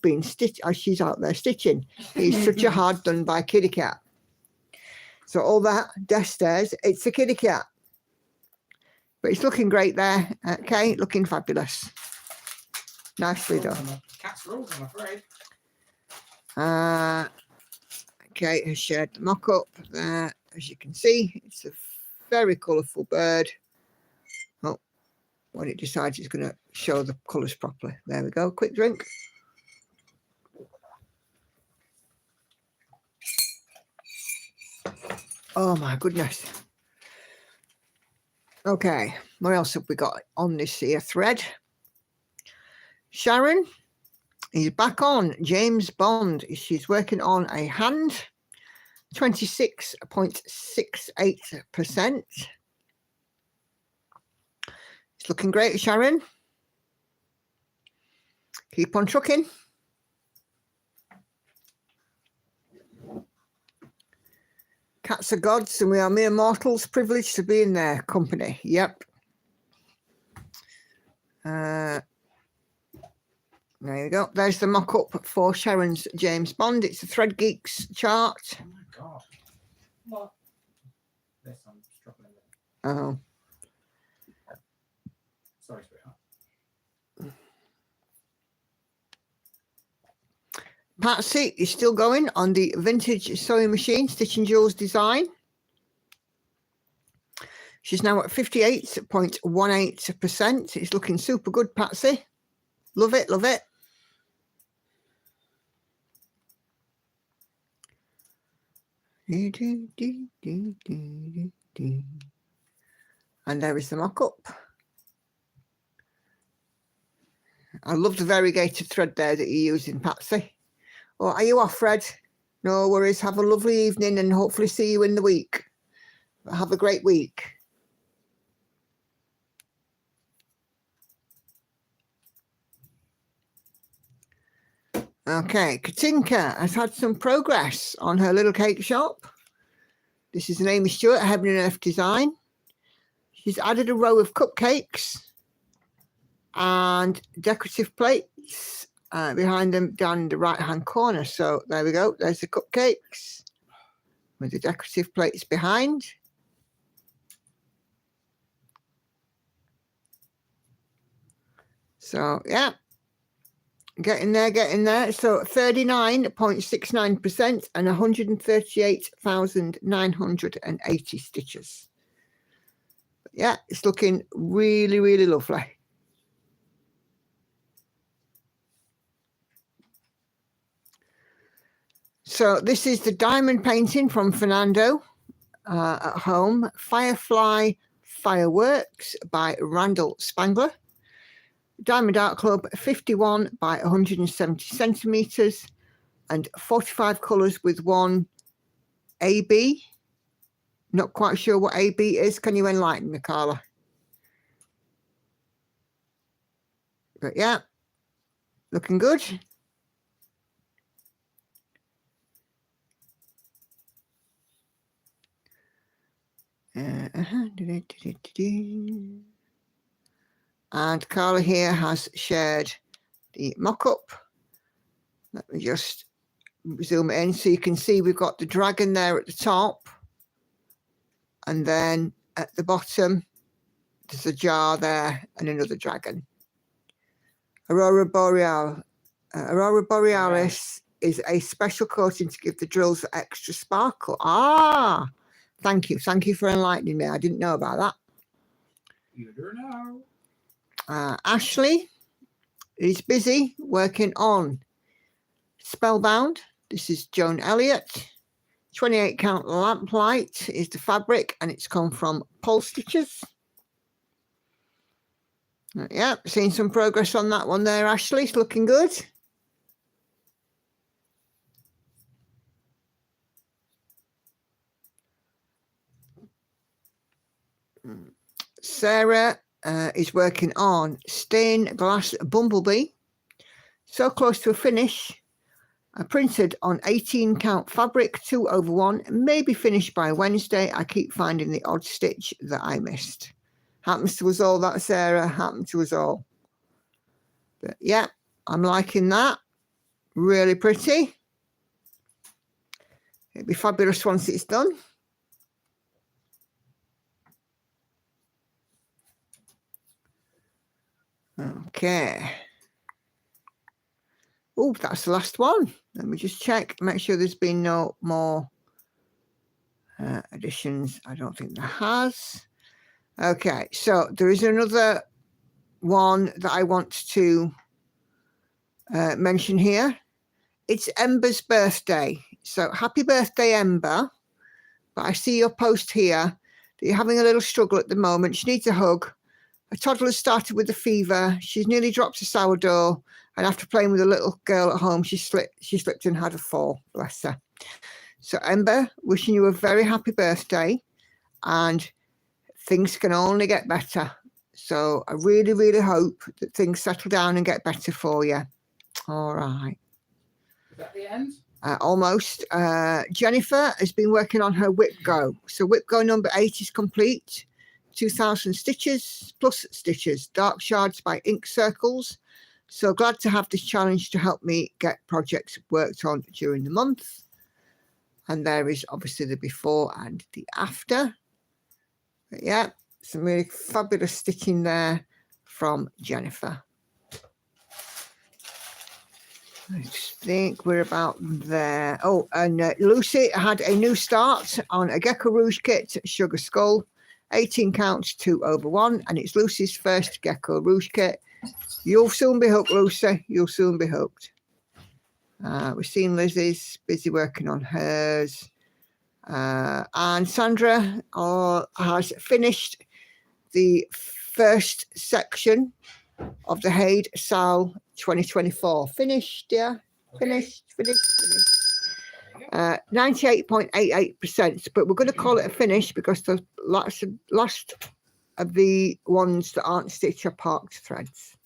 out there stitching. He's such a hard done by kitty cat. So all that death stares, it's a kitty cat. But it's looking great there. Kay, looking fabulous. Nicely done. Cat's rules, I'm afraid. Kay has shared the mock-up there. As you can see, it's a very colourful bird. When it decides it's going to show the colours properly. There we go. Quick drink. Oh my goodness. Okay, what else have we got on this here thread? Sharon is back on James Bond. She's working on a hand, 26.68%. It's looking great, Sharon. Keep on trucking. Cats are gods and we are mere mortals, privileged to be in their company. Yep. There you go. There's the mock-up for Sharon's James Bond. It's a Thread Geeks chart. Oh my God. What? Oh. Sorry, sweetheart. Patsy is still going on the vintage sewing machine, Stitch and Jewels design. She's now at 58.18%. It's looking super good, Patsy. Love it, love it. And there is the mock-up. I love the variegated thread there that you're using, Patsy. Oh, are you off, Fred? No worries. Have a lovely evening and hopefully see you in the week. Have a great week. Okay, Katinka has had some progress on her little cake shop. This is an Amy Stewart Heaven and Earth design. She's added a row of cupcakes and decorative plates behind them down in the right-hand corner. So there we go. There's the cupcakes with the decorative plates behind. So, yeah. Getting there. So 39.69% and 138,980 stitches. But yeah, it's looking really, really lovely. So this is the diamond painting from Fernando at home. Firefly Fireworks by Randall Spangler. Diamond Art Club, 51 by 170 centimetres and 45 colours with one AB. Not quite sure what AB is. Can you enlighten me, Carla? But yeah, looking good. And Carla here has shared the mock-up. Let me just zoom in so you can see we've got the dragon there at the top. And then at the bottom, there's a jar there and another dragon. Aurora Borealis is a special coating to give the drills extra sparkle. Ah, thank you. Thank you for enlightening me. I didn't know about that. You do know. Ashley is busy working on Spellbound. This is Joan Elliott. 28 count lamplight is the fabric and it's come from Pole Stitches. Yeah, seeing some progress on that one there, Ashley. It's looking good. Sarah is working on Stained Glass Bumblebee. So close to a finish. I printed on 18 count fabric, 2/1, maybe finished by Wednesday. I keep finding the odd stitch that I missed. Happens to us all, that, Sarah. Happened to us all. But yeah, I'm liking that. Really pretty. It'll be fabulous once it's done. Okay. Oh, that's the last one. Let me just check, make sure there's been no more additions. I don't think there has. Okay, so there is another one that I want to mention here. It's Ember's birthday. So happy birthday, Ember. But I see your post here that you're having a little struggle at the moment. She needs a hug. A toddler started with a fever. She's nearly dropped a sourdough. And after playing with a little girl at home, she slipped and had a fall. Bless her. So Ember, wishing you a very happy birthday. And things can only get better. So I really, really hope that things settle down and get better for you. All right. Is that the end? Almost. Jennifer has been working on her Whip Go. So Whip Go number 8 is complete. 2,000 stitches plus stitches. Dark shards by Ink Circles. So glad to have this challenge to help me get projects worked on during the month. And there is obviously the before and the after. But yeah, some really fabulous stitching there from Jennifer. I think we're about there. Oh, and Lucy had a new start on a Gecko Rouge kit, Sugar Skull, 18 counts, 2 over 1, and it's Lucy's first Gecko Rouge kit. You'll soon be hooked, Lucy. You'll soon be hooked. We've seen Lizzie's busy working on hers. And Sandra has finished the first section of the Haid Sal 2024. Finished, yeah? Finished. 98.88%, but we're going to call it a finish because the last of the ones that aren't stitched are parked threads.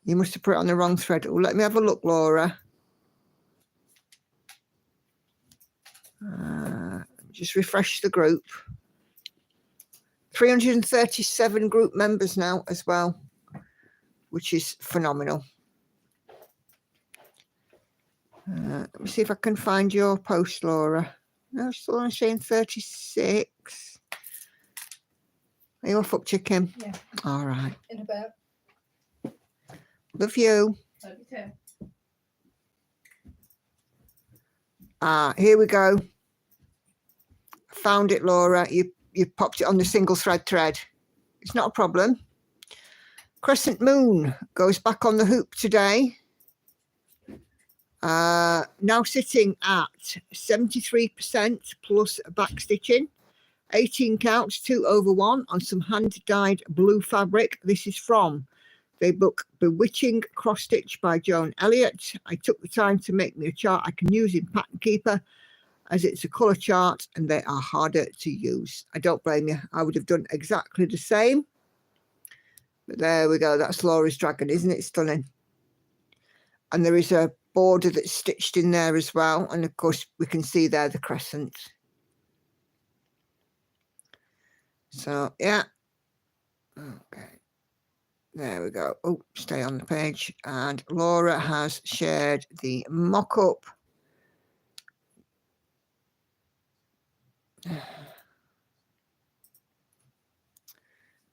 You must have put it on the wrong thread. Oh, let me have a look, Laura. Just refresh the group. 337 group members now as well, which is phenomenal. Let me see if I can find your post, Laura. No, still only saying 36. Are you off up, chicken? Yeah. All right. In a bit. Love you. Love you too. Here we go. Found it, Laura. You popped it on the single thread. It's not a problem. Crescent Moon goes back on the hoop today. Now sitting at 73% plus back stitching. 18 counts, 2 over 1 on some hand-dyed blue fabric. This is from the book Bewitching Cross Stitch by Joan Elliott. I took the time to make me a chart I can use in Pattern Keeper, as it's a colour chart and they are harder to use. I don't blame you. I would have done exactly the same. But there we go. That's Laura's dragon. Isn't it stunning? And there is a border that's stitched in there as well. And of course, we can see there the crescent. So, yeah. Okay. There we go. Oh, stay on the page. And Laura has shared the mock-up.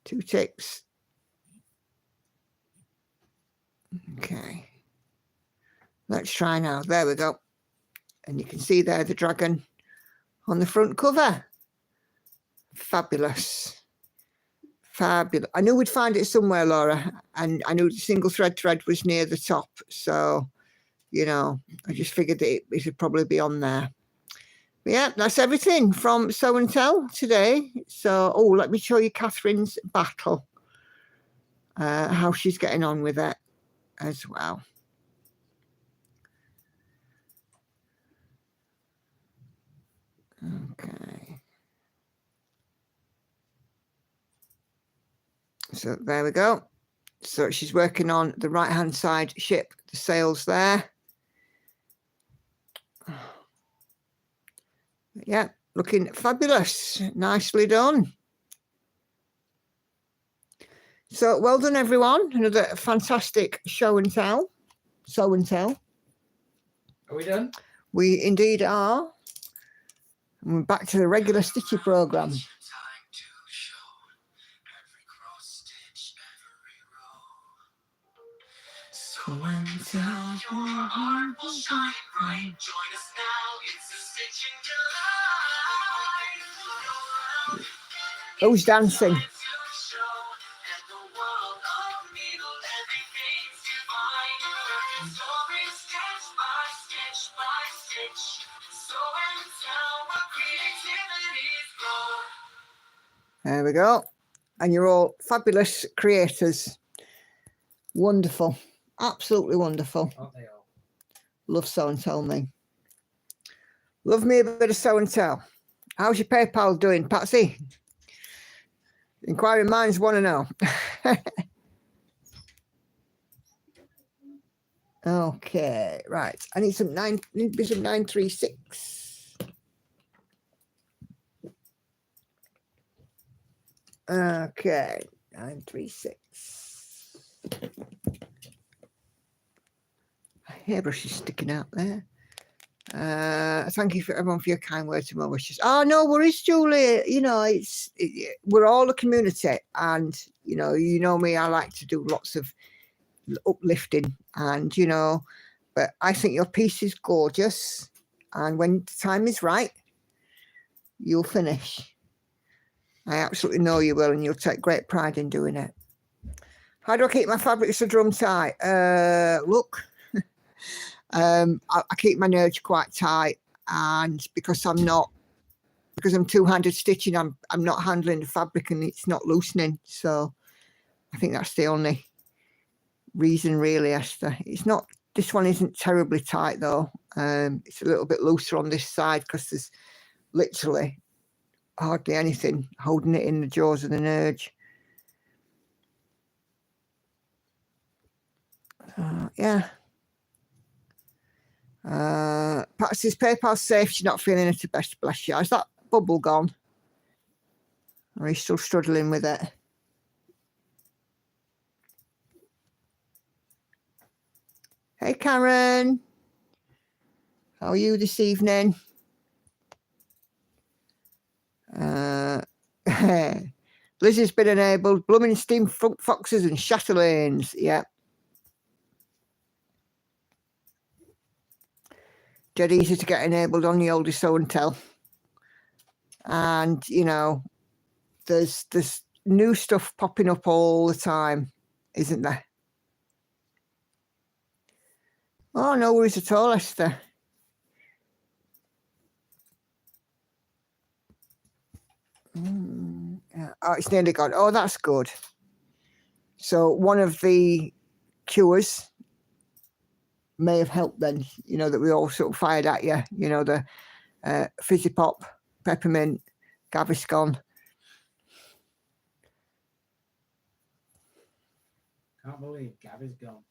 Two ticks. Okay. Let's try now. There we go. And you can see there the dragon on the front cover. Fabulous. Fabulous. I knew we'd find it somewhere, Laura, and I knew the single thread was near the top. So, you know, I just figured that it would probably be on there. But yeah, that's everything from Sew and Tell today. So, oh, let me show you Catherine's battle, how she's getting on with it as well. Okay. So there we go. So she's working on the right-hand side ship, the sails there. Yeah, looking fabulous. Nicely done. So well done, everyone. Another fantastic show and tell. Sew and Tell. Are we done? We indeed are. And we're back to the regular stitching program. So when your heart will shine bright, join us now, it's a stitching delight. Who's dancing? There we go. And you're all fabulous creators. Wonderful. Absolutely wonderful. Aren't they all? Love Sew and Tell me. Love me a bit of Sew and Tell. How's your PayPal doing, Patsy? Inquiring minds want to know. Okay, right. I need some 936. Okay, 936. My hairbrush is sticking out there. Thank you for everyone for your kind words and well wishes. Oh, no worries, Julie. You know, we're all a community, and you know me. I like to do lots of uplifting, and but I think your piece is gorgeous, and when the time is right, you'll finish. I absolutely know you will, and you'll take great pride in doing it. How do I keep my fabrics so drum tight? Look. I keep my nerves quite tight, and because I'm two-handed stitching, I'm not handling the fabric and it's not loosening. So I think that's the only reason, really, Esther. This one isn't terribly tight though. It's a little bit looser on this side because there's literally hardly anything holding it in the jaws of the nerve. Yeah. Pat says PayPal's safe. She's not feeling it her best. Bless you. Is that bubble gone? Or are you still struggling with it? Hey, Karen. How are you this evening? Liz has been enabled. Blooming steam foxes and chatelaines. Yeah. Dead easy to get enabled on the oldest show and tell. And, there's new stuff popping up all the time, isn't there? Oh, no worries at all, Esther. Yeah. Oh, it's nearly gone. Oh, that's good. So one of the cures may have helped then, that we all sort of fired at you, the Fizzy Pop, Peppermint, Gaviscon. Can't believe Gav is gone.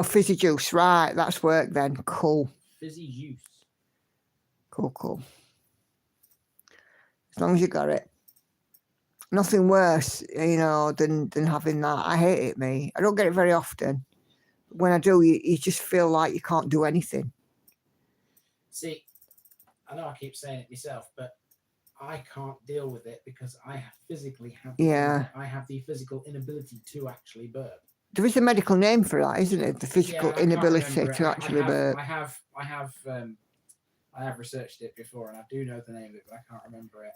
Fizzy Juice, right, that's work then. Cool. Fizzy Juice. Cool. As long as you got it. Nothing worse, than having that. I hate it, me. I don't get it very often. When I do, you just feel like you can't do anything. See, I know I keep saying it myself, but I can't deal with it because I physically have. I have the physical inability to actually burp. There is a medical name for that, isn't it? The physical inability to actually burp. I have researched it before, and I do know the name of it, but I can't remember it.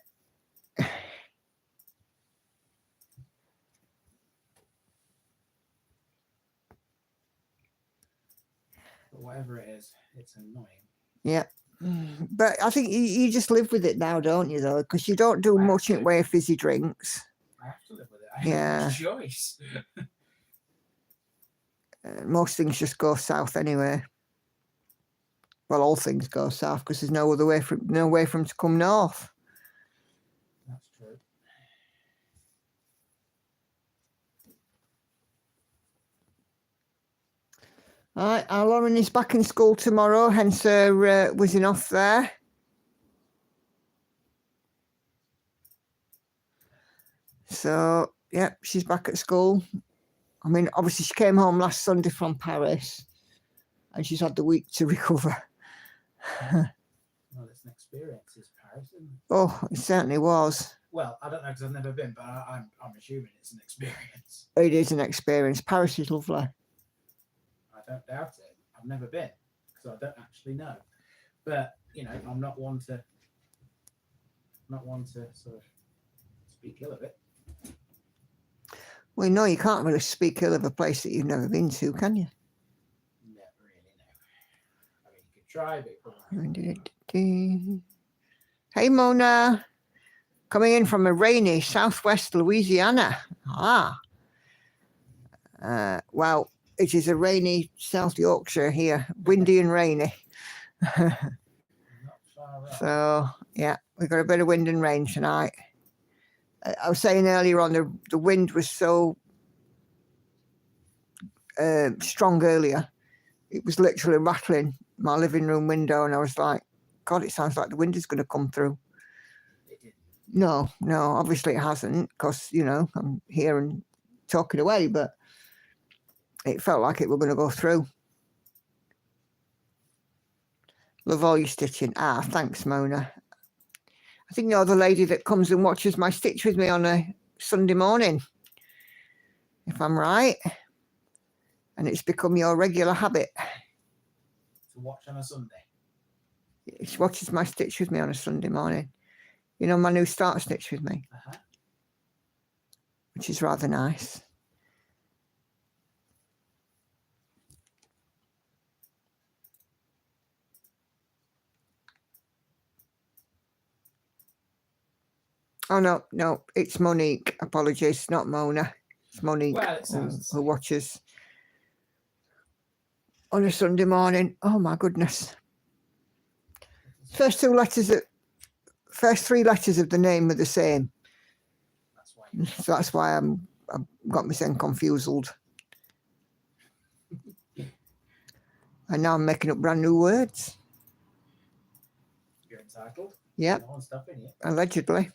But whatever it is, it's annoying. Yeah. But I think you just live with it now, don't you, though? Because you don't do much in the way of fizzy drinks. I have to live with it. I have no choice. Most things just go south anyway. Well, all things go south because there's no way for them to come north. That's true. All right, our Lauren is back in school tomorrow, hence her whizzing off there. So, yeah, she's back at school. I mean, obviously she came home last Sunday from Paris and she's had the week to recover. Well, it's an experience, is Paris, isn't it? Oh, it certainly was. Well, I don't know because I've never been, but I'm assuming it's an experience. It is an experience. Paris is lovely. I don't doubt it. I've never been because I don't actually know. But I'm not one to sort of speak ill of it. Well, no, you can't really speak ill of a place that you've never been to, can you? Never really, no. I mean, you could try, but Hey, Mona. Coming in from a rainy southwest Louisiana. Well, it is a rainy South Yorkshire here, windy and rainy. So, yeah, we've got a bit of wind and rain tonight. I was saying earlier on, the wind was so strong earlier. It was literally rattling my living room window, and I was like, God, it sounds like the wind is going to come through. No, obviously it hasn't, because, I'm here and talking away, but it felt like it were going to go through. Love all your stitching. Ah, thanks, Mona. I think you're the lady that comes and watches my stitch with me on a Sunday morning, if I'm right. And it's become your regular habit. To watch on a Sunday. She watches my stitch with me on a Sunday morning. You know, my new start stitch with me, which is rather nice. Oh, no, it's Monique. Apologies, not Mona. It's Monique who watches on a Sunday morning. Oh, my goodness. First three letters of the name are the same. So that's why I've got myself confused. And now I'm making up brand new words. You're entitled? Yeah. No one's stopping you. Allegedly.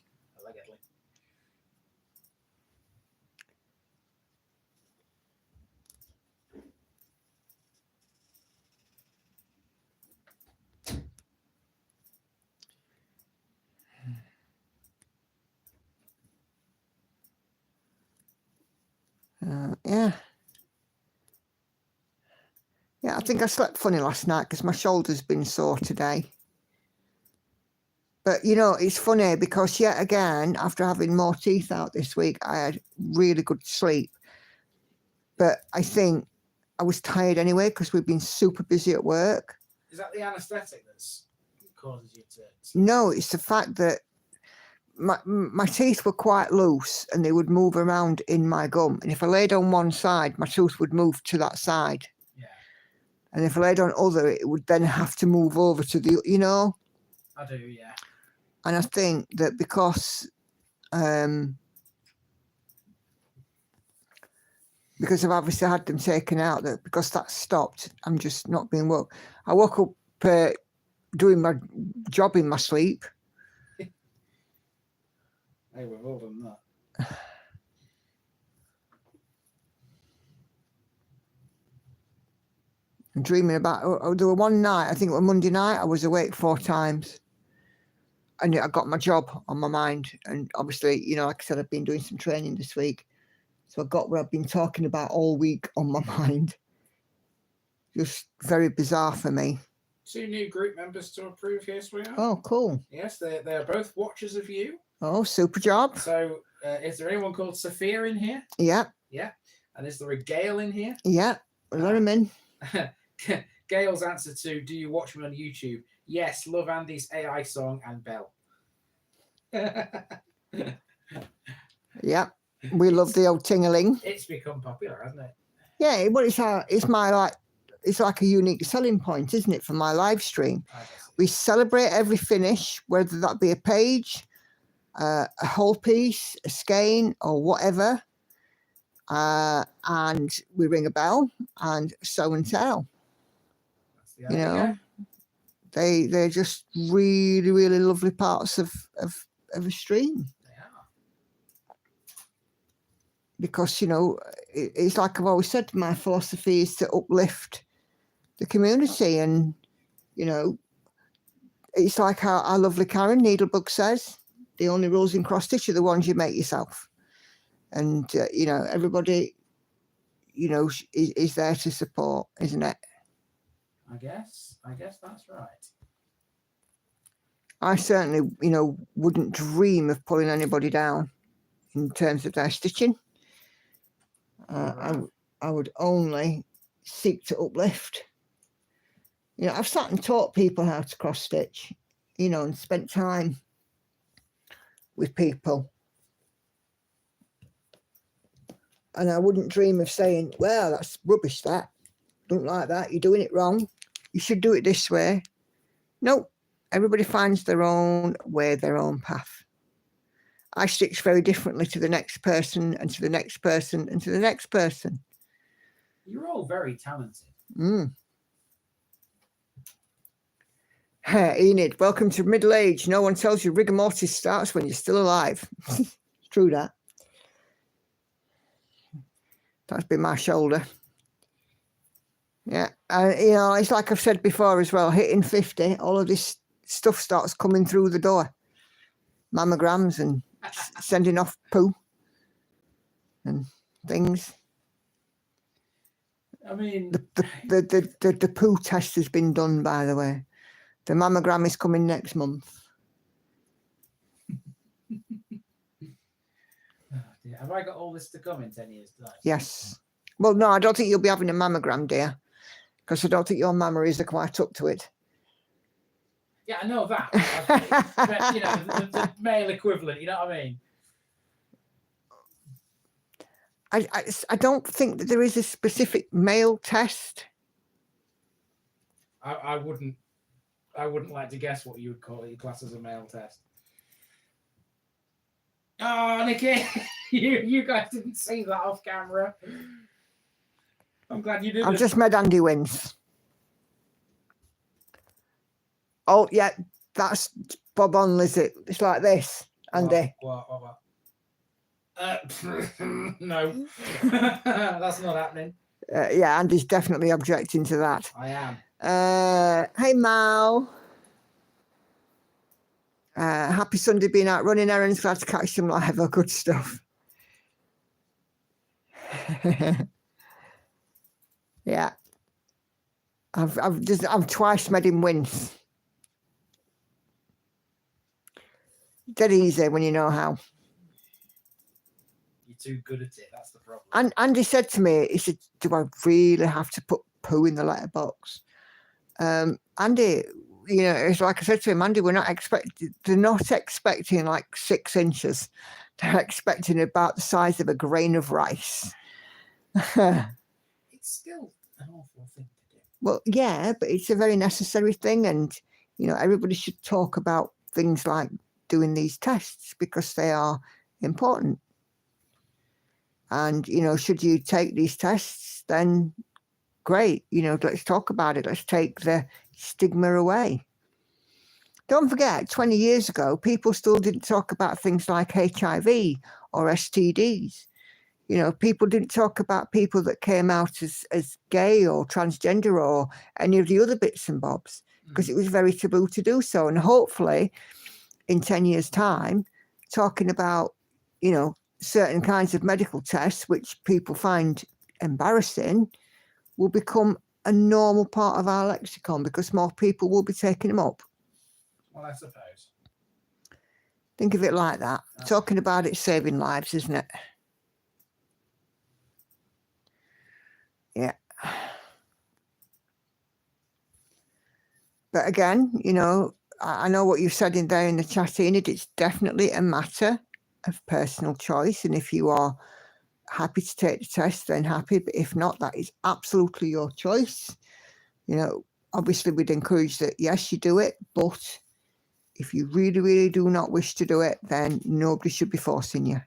Yeah. Yeah, I think I slept funny last night because my shoulder's been sore today. But, you know, it's funny because yet again, after having more teeth out this week, I had really good sleep. But I think I was tired anyway because we've been super busy at work. Is that the anaesthetic that's causes you to... No, it's the fact that my teeth were quite loose and they would move around in my gum. And if I laid on one side, my tooth would move to that side. Yeah. And if I laid on other, it would then have to move over to the, you know? I do, yeah. And I think that because I've obviously had them taken out, that because that stopped, I'm just not being woke. I woke up doing my job in my sleep. Hey, we've all done that. And dreaming about, there were one night, I think it was Monday night, I was awake 4 times. And I got my job on my mind. And obviously, you know, like I said, I've been doing some training this week. So I got what I've been talking about all week on my mind. Just very bizarre for me. 2 new group members to approve here, sweetheart. Oh, cool. Yes, they're both watchers of you. Oh, super job. So is there anyone called Sophia in here? Yeah. Yeah. And is there a Gail in here? Yeah. Let him in. Gail's answer to, do you watch me on YouTube? Yes, love Andy's AI song and Belle. Yeah. We love the old tingling. It's become popular, hasn't it? Yeah, well, it's like a unique selling point, isn't it, for my live stream? We celebrate every finish, whether that be a page, a whole piece, a skein, or whatever. And we ring a bell and show and tell. That's the idea. You know, they're just really, really lovely parts of a stream. They are. Because, you know, it's like I've always said, my philosophy is to uplift the community. And, you know, it's like our lovely Karen Needlebug says, the only rules in cross stitch are the ones you make yourself. And, you know, everybody, you know, is there to support, isn't it? I guess that's right. I certainly, you know, wouldn't dream of pulling anybody down in terms of their stitching. I would only seek to uplift. You know, I've sat and taught people how to cross stitch, you know, and spent time with people. And I wouldn't dream of saying, well, that's rubbish, that. Don't like that. You're doing it wrong. You should do it this way. Nope. Everybody finds their own way, their own path. I stitch very differently to the next person and to the next person and to the next person. You're all very talented. Enid, welcome to middle age. No one tells you rigor mortis starts when you're still alive. It's true that. That's been my shoulder. Yeah. You know, it's like I've said before as well, hitting 50, all of this stuff starts coming through the door. Mammograms and sending off poo and things. I mean, The poo test has been done, by the way. The mammogram is coming next month. oh dear. Have I got all this to come in 10 years' time? Yes. Well, no, I don't think you'll be having a mammogram, dear, because I don't think your mammaries are quite up to it. Yeah, I know that. But, you know, the male equivalent, you know what I mean? I don't think that there is a specific male test. I wouldn't like to guess what you would call it, your class as a male test. Oh, Nikki, you guys didn't see that off camera. I'm glad you didn't. I've just made Andy wins. Oh, yeah, that's Bob on, is it? It's like this, Andy. What? No, that's not happening. Yeah, Andy's definitely objecting to that. I am. Hey, Mal. Happy Sunday being out running errands. Glad to catch some live. Oh, good stuff. Yeah. I've twice made him wince. Dead easy when you know how. You're too good at it. That's the problem. And Andy said to me, he said, "Do I really have to put poo in the letterbox?" Andy, you know, it's like I said to him, Andy, they're not expecting like 6 inches. They're expecting about the size of a grain of rice. It's still an awful thing to do. Well, yeah, but it's a very necessary thing. And, you know, everybody should talk about things like doing these tests because they are important. And, you know, should you take these tests, then great. You know, let's talk about it. Let's take the stigma away. Don't forget, 20 years ago, people still didn't talk about things like HIV or STDs. You know, people didn't talk about people that came out as gay or transgender or any of the other bits and bobs because it was very taboo to do so. And hopefully in 10 years' time, talking about, you know, certain kinds of medical tests, which people find embarrassing, will become a normal part of our lexicon because more people will be taking them up. Well, I suppose. Think of it like that. Talking about it saving lives, isn't it? Yeah. But again, you know, I know what you've said in there in the chat, Enid. It's definitely a matter of personal choice. And if you are happy to take the test, then happy. But if not, that is absolutely your choice. You know, obviously we'd encourage that, yes, you do it. But if you really, really do not wish to do it, then nobody should be forcing you.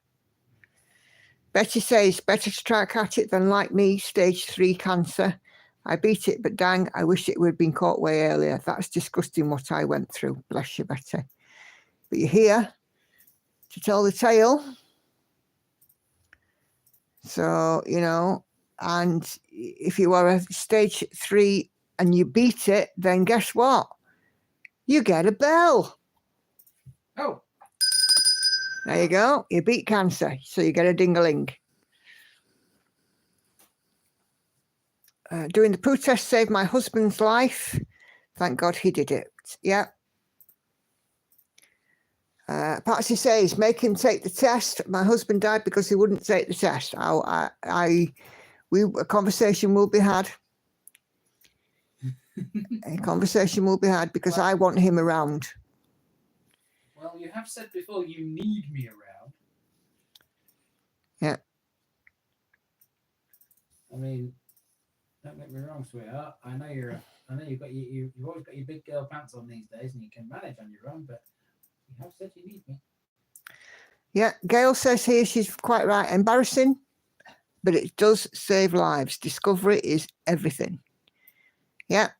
Betty says, better to try to catch it than like me, stage 3 cancer. I beat it, but dang, I wish it would have been caught way earlier. That's disgusting what I went through. Bless you, Betty. But you're here to tell the tale. So, you know, and if you are a stage 3 and you beat it, then guess what? You get a bell. Oh. There you go. You beat cancer, so you get a ding-a-ling. Doing the poo test saved my husband's life. Thank God he did it. Yeah. Patsy says, make him take the test. My husband died because he wouldn't take the test. A conversation will be had. A conversation will be had because I want him around. Well, you have said before you need me around. Yeah. I mean, don't get me wrong, sweetheart. I know you've always got your big girl pants on these days, and you can manage on your own. But you have said you need me. Yeah, Gail says here she's quite right. Embarrassing, but it does save lives. Discovery is everything. Yeah.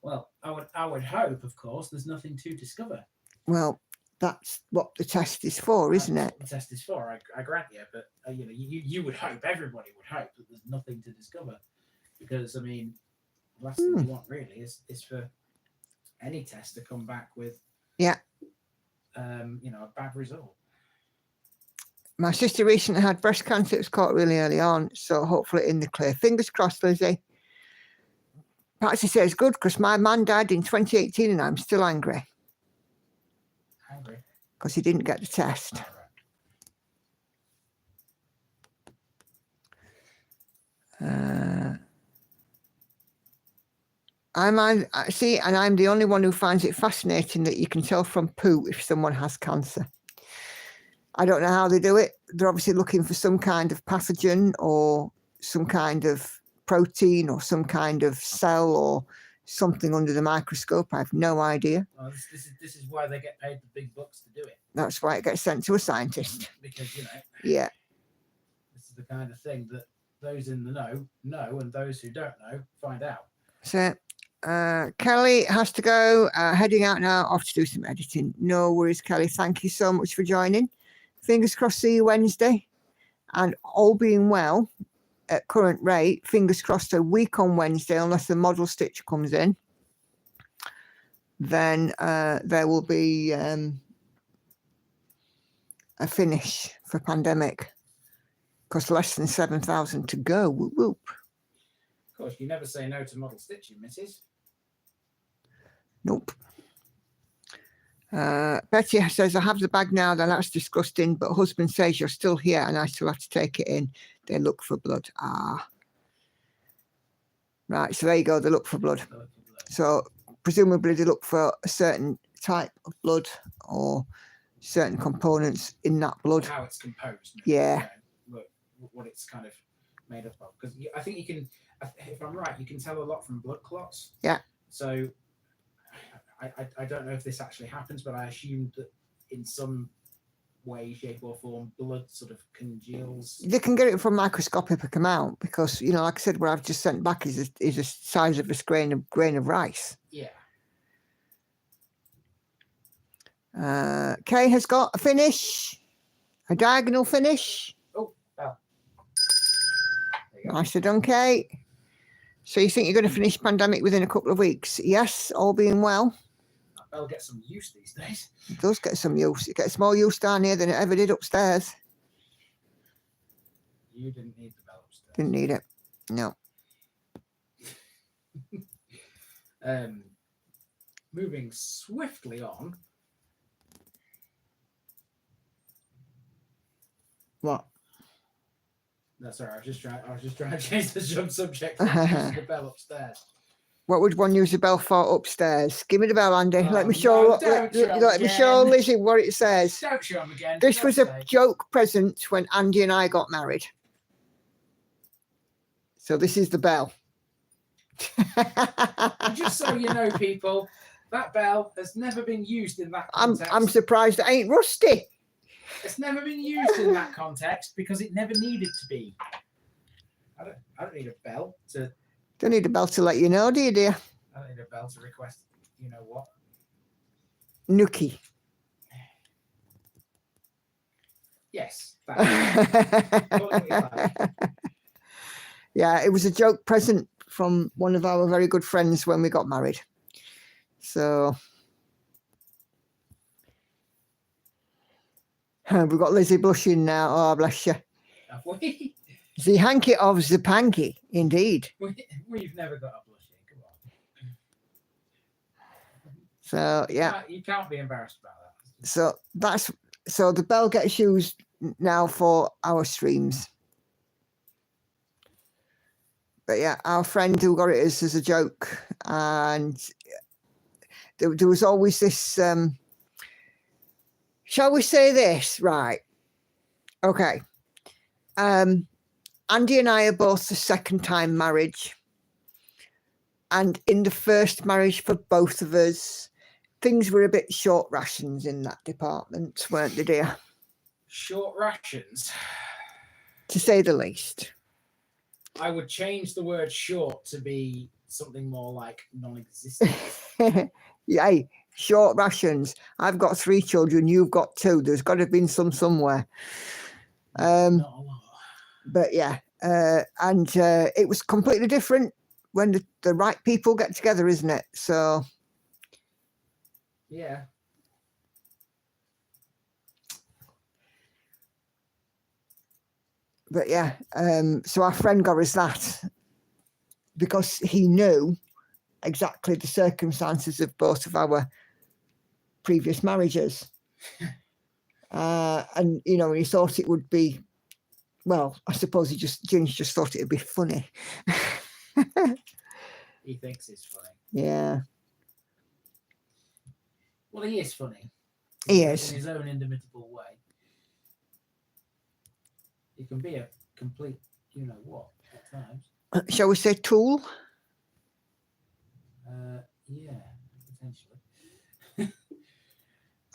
Well, I would hope, of course, there's nothing to discover. Well, that's what the test is for, isn't it? What the test is for, I grant you. But you know, you would hope, everybody would hope that there's nothing to discover, because I mean, The last thing you want really is for any test to come back with Yeah. A bad result. My sister recently had breast cancer. It was caught really early on, so hopefully in the clear. Fingers crossed, Lizzie. Patsy says good because my man died in 2018 and I'm still angry Angry. because he didn't get the test. Oh, right. I'm the only one who finds it fascinating that you can tell from poo if someone has cancer. I don't know how they do it. They're obviously looking for some kind of pathogen or some kind of protein or some kind of cell or something under the microscope. I have no idea. Well, this is why they get paid the big bucks to do it. That's why it gets sent to a scientist. Because Yeah. this is the kind of thing that those in the know, and those who don't know find out. So Kelly has to go, heading out now, off to do some editing. No worries, Kelly. Thank you so much for joining. Fingers crossed, see you Wednesday. And all being well, at current rate, fingers crossed a week on Wednesday, unless the model stitch comes in, then there will be a finish for pandemic, because less than 7,000 to go. Whoop, whoop. Of course, you never say no to model stitching, missus. Nope. Betty says, I have the bag now, then that's disgusting, but husband says you're still here and I still have to take it in. They look for blood. Right, so there you go, they look for blood. So presumably they look for a certain type of blood or certain components in that blood. How it's composed. Yeah. What it's kind of made up of. Because I think you can, if I'm right, you can tell a lot from blood clots. Yeah. So I don't know if this actually happens, but I assume that in some way, shape or form, blood sort of congeals. They can get it from microscopic amount because, like I said, what I've just sent back is the size of a grain of rice. Yeah. Kay has got a finish, a diagonal finish. Oh, well. Nicely done, Kay. So you think you're going to finish pandemic within a couple of weeks? Yes, all being well. I'll get some use these days. It does get some use. It gets more use down here than it ever did upstairs. You didn't need the bell upstairs. Didn't need it. No. Moving swiftly on. What? That's all right. I was just trying to change the subject from the bell upstairs. What would one use the bell for upstairs? Give me the bell, Andy. Oh, let me show. no, let me show Lizzie what it says. Don't show him again. This was a joke present when Andy and I got married. So this is the bell. And just so you know, people, that bell has never been used in that context. I'm surprised it ain't rusty. It's never been used in that context because it never needed to be. I don't need a bell to. Don't need a bell to let you know, do you, dear? I don't need a bell to request. You know what? Nookie. Yes. That Yeah, it was a joke present from one of our very good friends when we got married. So we've got Lizzie blushing now. Oh, bless you. The hanky of the panky, indeed. We've never got a blushing. Come on. So yeah. You can't be embarrassed about that. So the bell gets used now for our streams. But yeah, our friend who got it as a joke, and there was always this. Shall we say this? Right. Okay. Andy and I are both the second time marriage. And in the first marriage for both of us, things were a bit short rations in that department, weren't they, dear? Short rations? To say the least. I would change the word short to be something more like non-existent. Yay, short rations. I've got 3 children, you've got 2. There's got to have been some somewhere. Not a lot. But yeah, and it was completely different when the right people get together, isn't it? So Yeah. but yeah, so our friend got us that because he knew exactly the circumstances of both of our previous marriages. And you know, he thought it would be, well, I suppose James just thought it would be funny. He thinks it's funny. Yeah. Well, he is funny. He In is. his own inimitable way. He can be a complete, you know what, at times. Shall we say tool? Yeah, potentially.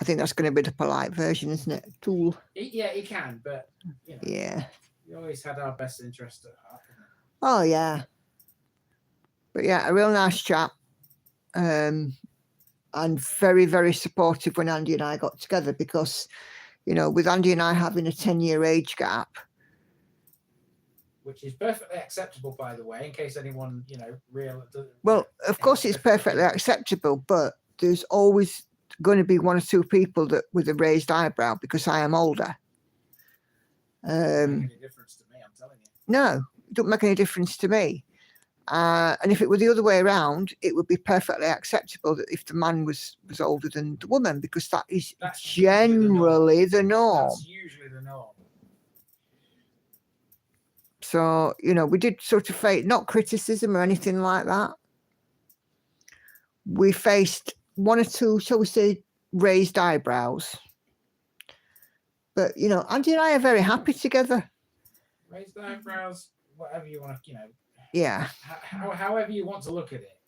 I think that's going to be the polite version, isn't it? Tool. Yeah, he can, but you know, Yeah. he always had our best interest at heart. Oh yeah. But yeah, a real nice chap. And very, very supportive when Andy and I got together because, you know, with Andy and I having a 10-year age gap. Which is perfectly acceptable, by the way, in case anyone, you know, Well, of course it's perfectly acceptable, but there's always going to be one or two people that with a raised eyebrow because I am older. Doesn't make any difference to me, I'm telling you. No, it don't make any difference to me. And if it were the other way around, it would be perfectly acceptable that if the man was older than the woman, because that's generally the norm. That's usually the norm. So, you know, we did sort of face, not criticism or anything like that. We faced one or two, shall we say, raised eyebrows. But, you know, Andy and I are very happy together. Raised eyebrows, whatever you want to, you know. Yeah. However you want to look at it,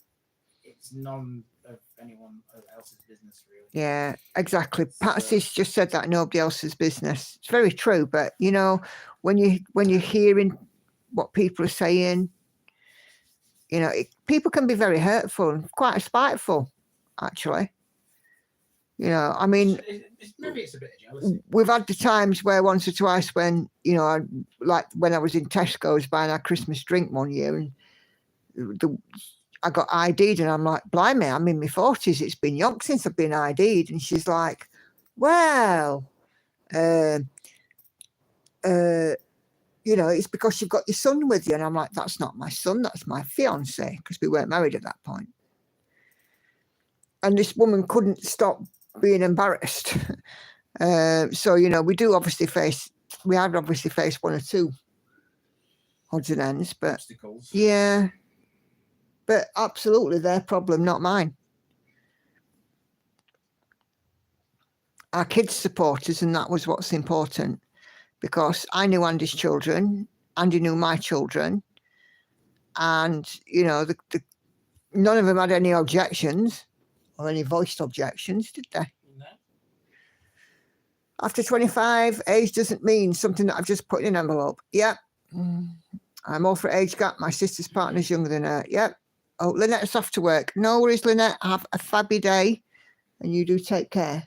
it's none of anyone else's business, really. Yeah, exactly. Patsy's just said that nobody else's business. It's very true, but you know, when you're hearing what people are saying, you know, people can be very hurtful and quite spiteful, actually. You know, I mean, maybe it's a bit of jealousy. We've had the times where once or twice when, you know, like when I was in Tesco's buying our Christmas drink one year and I got ID'd and I'm like, blimey, I'm in my 40s. It's been yonks since I've been ID'd. And she's like, well, you know, it's because you've got your son with you. And I'm like, that's not my son, that's my fiance, because we weren't married at that point. And this woman couldn't stop being embarrassed. So, you know, we have obviously faced one or two odds and ends, but obstacles. Yeah. But absolutely their problem, not mine. Our kids support us, and that was what's important, because I knew Andy's children, Andy knew my children, and, you know, none of them had any objections or any voiced objections, did they? No. After 25, age doesn't mean something that I've just put in an envelope. Yep. I'm all for age gap. My sister's partner's younger than her. Yep. Oh, Lynette's off to work. No worries, Lynette. Have a fabby day, and you do take care.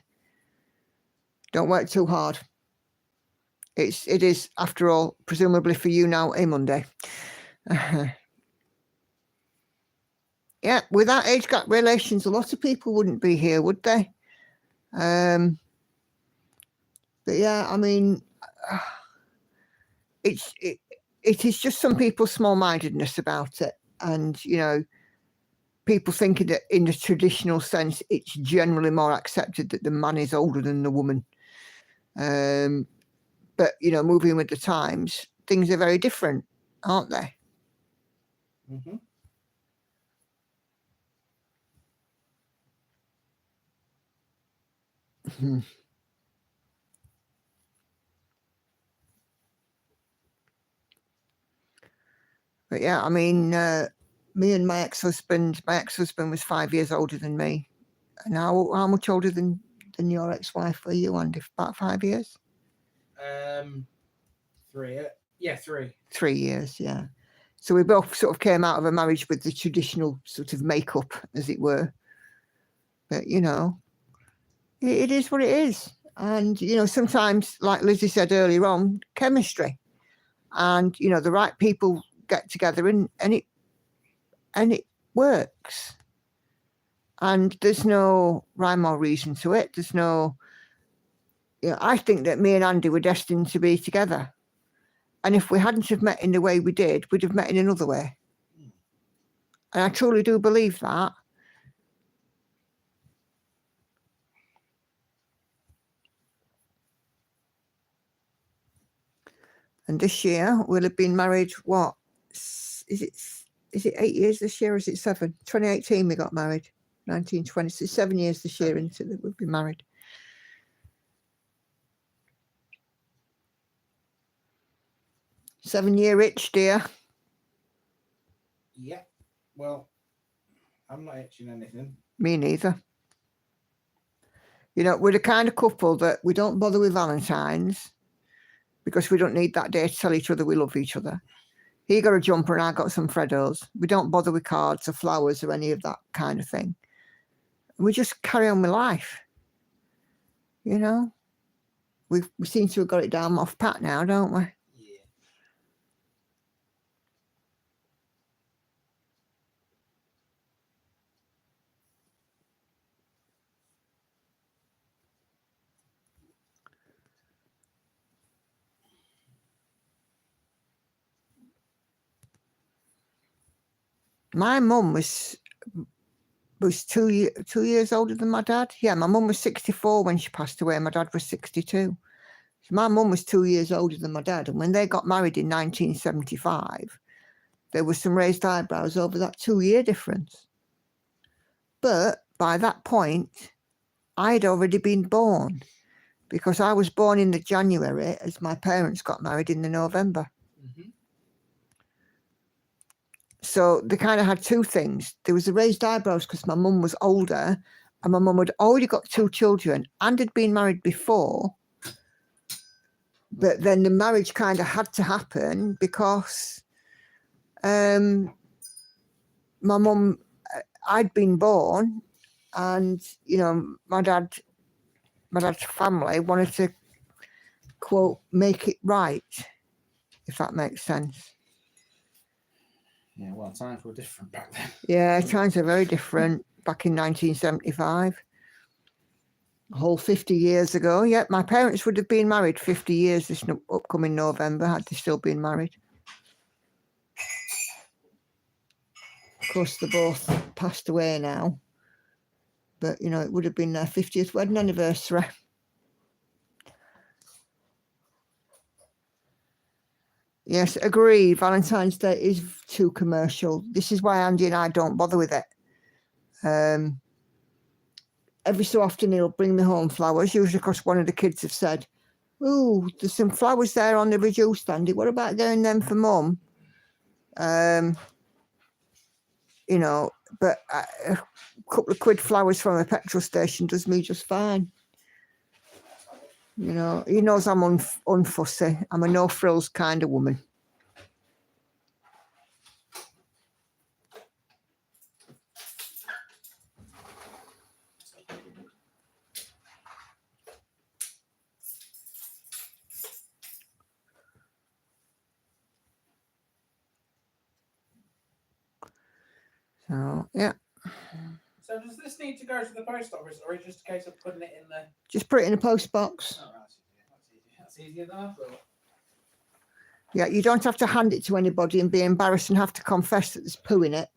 Don't work too hard. It is, after all, presumably for you now, a Monday. Yeah, without age gap relations, a lot of people wouldn't be here, would they? But yeah, I mean, it is just some people's small-mindedness about it, and you know, people thinking that in the traditional sense, it's generally more accepted that the man is older than the woman. But you know, moving with the times, things are very different, aren't they? Mm-hmm. But yeah, I mean, me and my ex-husband was 5 years older than me. And how much older than your ex-wife were you, Andy? About 5 years? 3. Yeah, 3. 3 years, yeah. So we both sort of came out of a marriage with the traditional sort of makeup, as it were. But, you know, it is what it is. And, you know, sometimes, like Lizzie said earlier on, chemistry. And, you know, the right people get together and and it works. And there's no rhyme or reason to it. There's no, I think that me and Andy were destined to be together. And if we hadn't have met in the way we did, we'd have met in another way. And I truly do believe that. And this year we'll have been married, what? Is it 8 years this year or is it 7? 2018 we got married. 1920. So 7 years this year into that we'll be married. Seven-year itch, dear. Yeah. Well, I'm not itching anything. Me neither. You know, we're the kind of couple that we don't bother with Valentine's because we don't need that day to tell each other we love each other. He got a jumper and I got some Freddos. We don't bother with cards or flowers or any of that kind of thing. We just carry on with life. You know, we seem to have got it down off pat now, don't we? Yeah. My mum was 2 years older than my dad. Yeah, my mum was 64 when she passed away. My dad was 62. So my mum was 2 years older than my dad. And when they got married in 1975, there was some raised eyebrows over that 2-year difference. But by that point, I'd already been born because I was born in the January as my parents got married in the November. Mm-hmm. So they kind of had two things. There was the raised eyebrows because my mum was older and my mum had already got 2 children and had been married before. But then the marriage kind of had to happen because my mum, I'd been born and, you know, my dad's family wanted to, quote, make it right, if that makes sense. Yeah, well, times were different back then. Yeah, times are very different back in 1975. A whole 50 years ago. Yeah, my parents would have been married 50 years this upcoming November had they still been married. Of course, they both passed away now. But, you know, it would have been their 50th wedding anniversary. Yes, agree. Valentine's Day is too commercial. This is why Andy and I don't bother with it. Every so often he'll bring me home flowers, usually because one of the kids have said, "Oh, there's some flowers there on the reduced, Andy. What about getting them for Mum?" You know, but a couple of quid flowers from a petrol station does me just fine. You know, he knows I'm unfussy. I'm a no frills kind of woman. So, yeah. So does this need to go to the post office or is it just a case of putting it in the... Just put it in a post box. Oh, that's easier. That's easier than I thought. Yeah, you don't have to hand it to anybody and be embarrassed and have to confess that there's poo in it.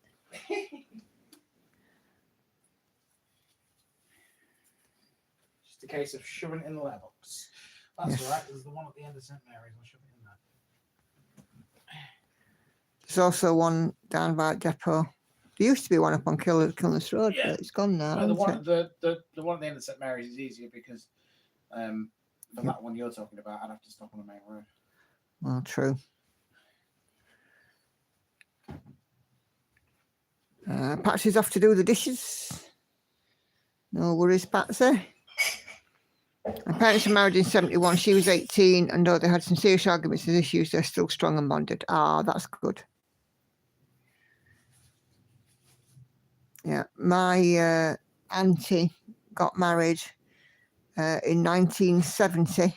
Just a case of shoving it in the letterbox. That's Yes. all right. There's the one at the end of St Mary's. I'll shove it in there. There's also one down by Depot. There used to be one up on Kilness Road, Yeah. but it's gone now. No, the hasn't one it? the one at the end of St Mary's is easier because for that one you're talking about, I'd have to stop on the main road. Well, true. Patsy's off to do the dishes. No worries, Patsy. My parents were married in 71. She was 18, and though they had some serious arguments and issues, they're still strong and bonded. Ah, that's good. Yeah, my auntie got married in 1970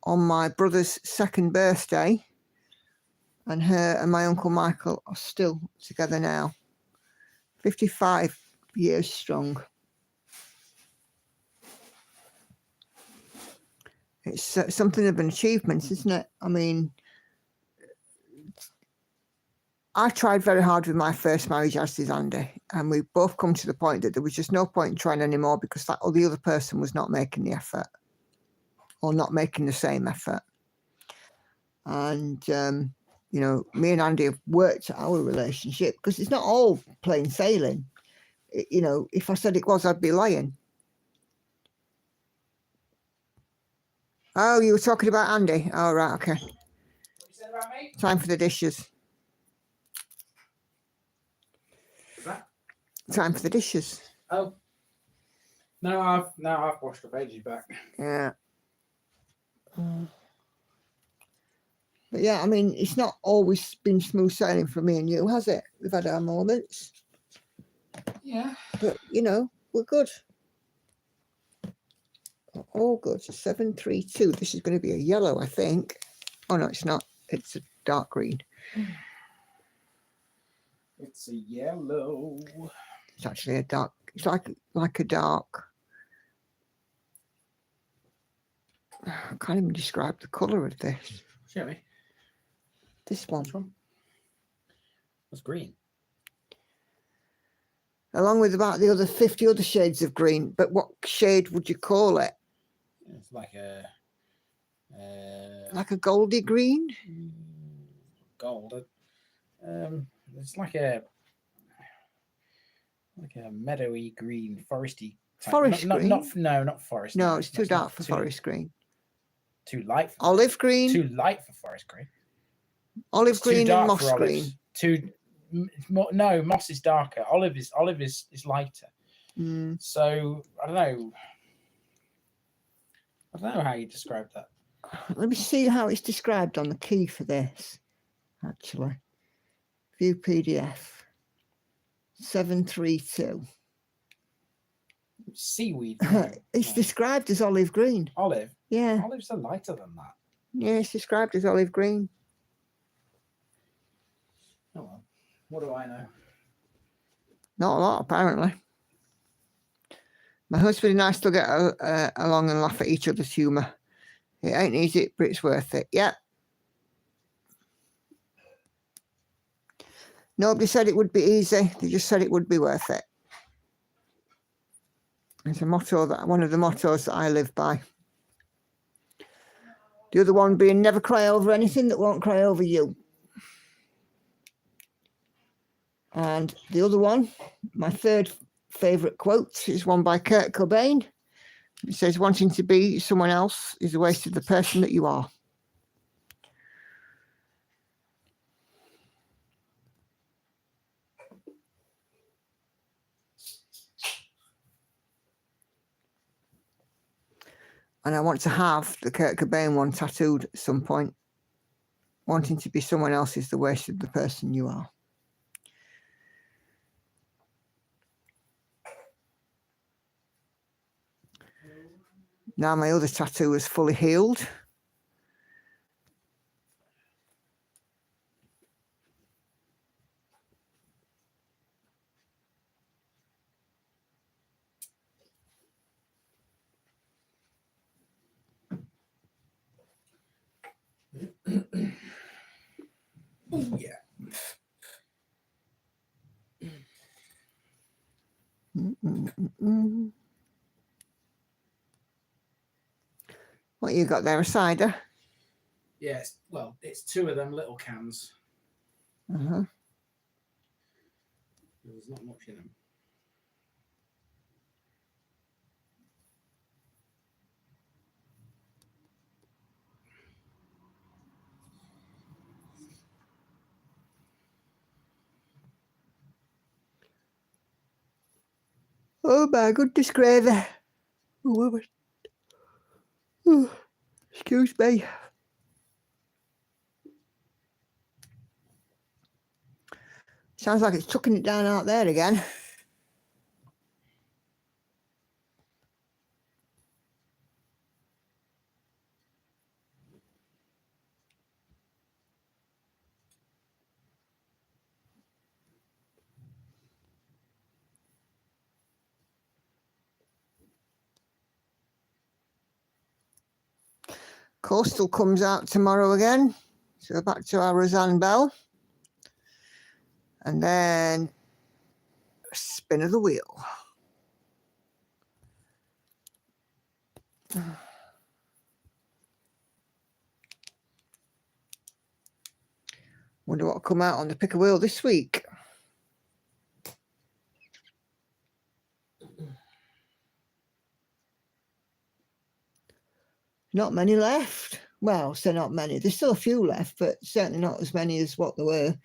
on my brother's second birthday. And her and my Uncle Michael are still together now. 55 years strong. It's something of an achievement, isn't it? I mean, I tried very hard with my first marriage, as did Andy, and we both come to the point that there was just no point in trying anymore because the other person was not making the effort or not making the same effort. And, you know, me and Andy have worked our relationship because it's not all plain sailing. You know, if I said it was, I'd be lying. Oh, you were talking about Andy? Oh, right, okay. What you said about me? Time for the dishes. Is that? Time for the dishes. Oh. No, I've washed up ages back. Yeah. But yeah, I mean, it's not always been smooth sailing for me and you, has it? We've had our moments. Yeah. But, you know, we're good. All good. 732. This is going to be a yellow, I think. Oh, no, it's not. It's a dark green. It's a yellow. It's actually a dark. It's like a dark. I can't even describe the colour of this. Show me. This one. Which one? It's green. Along with about the other 50 other shades of green. But what shade would you call it? It's like a Like a goldy green? gold. It's like a meadowy green, foresty type. Forest green? Not forest. No, it's too That's dark not for forest green. Too light. For Olive green? Too light for forest green. Olive It's too green and dark moss for green. Olives. No, moss is darker. Olive is lighter. Mm. So I don't know how you describe that. Let me see how it's described on the key for this, actually. View PDF. 732. Seaweed. No, It's no. described as olive green. Olive. Yeah. Olives are lighter than that. Yeah, it's described as olive green. Oh well. What do I know? Not a lot, apparently. My husband and I still get along and laugh at each other's humour. It ain't easy, but it's worth it. Yeah. Nobody said it would be easy. They just said it would be worth it. It's a motto one of the mottos that I live by. The other one being never cry over anything that won't cry over you. And the other one, my third favourite quote, is one by Kurt Cobain. It says, wanting to be someone else is a waste of the person that you are. And I want to have the Kurt Cobain one tattooed at some point. Wanting to be someone else is the waste of the person you are. Now my other tattoo is fully healed. Yeah. What you got there, a cider? Yes. Well, it's two of them little cans. Uh-huh. There's not much in them. Oh my goodness, gravy. Oh, excuse me. Sounds like it's tucking it down out there again. Coastal comes out tomorrow again. So back to our Roseanne Bell. And then spin of the wheel. Wonder what will come out on the pick a wheel this week. Not many left. Well, so not many. There's still a few left, but certainly not as many as what there were.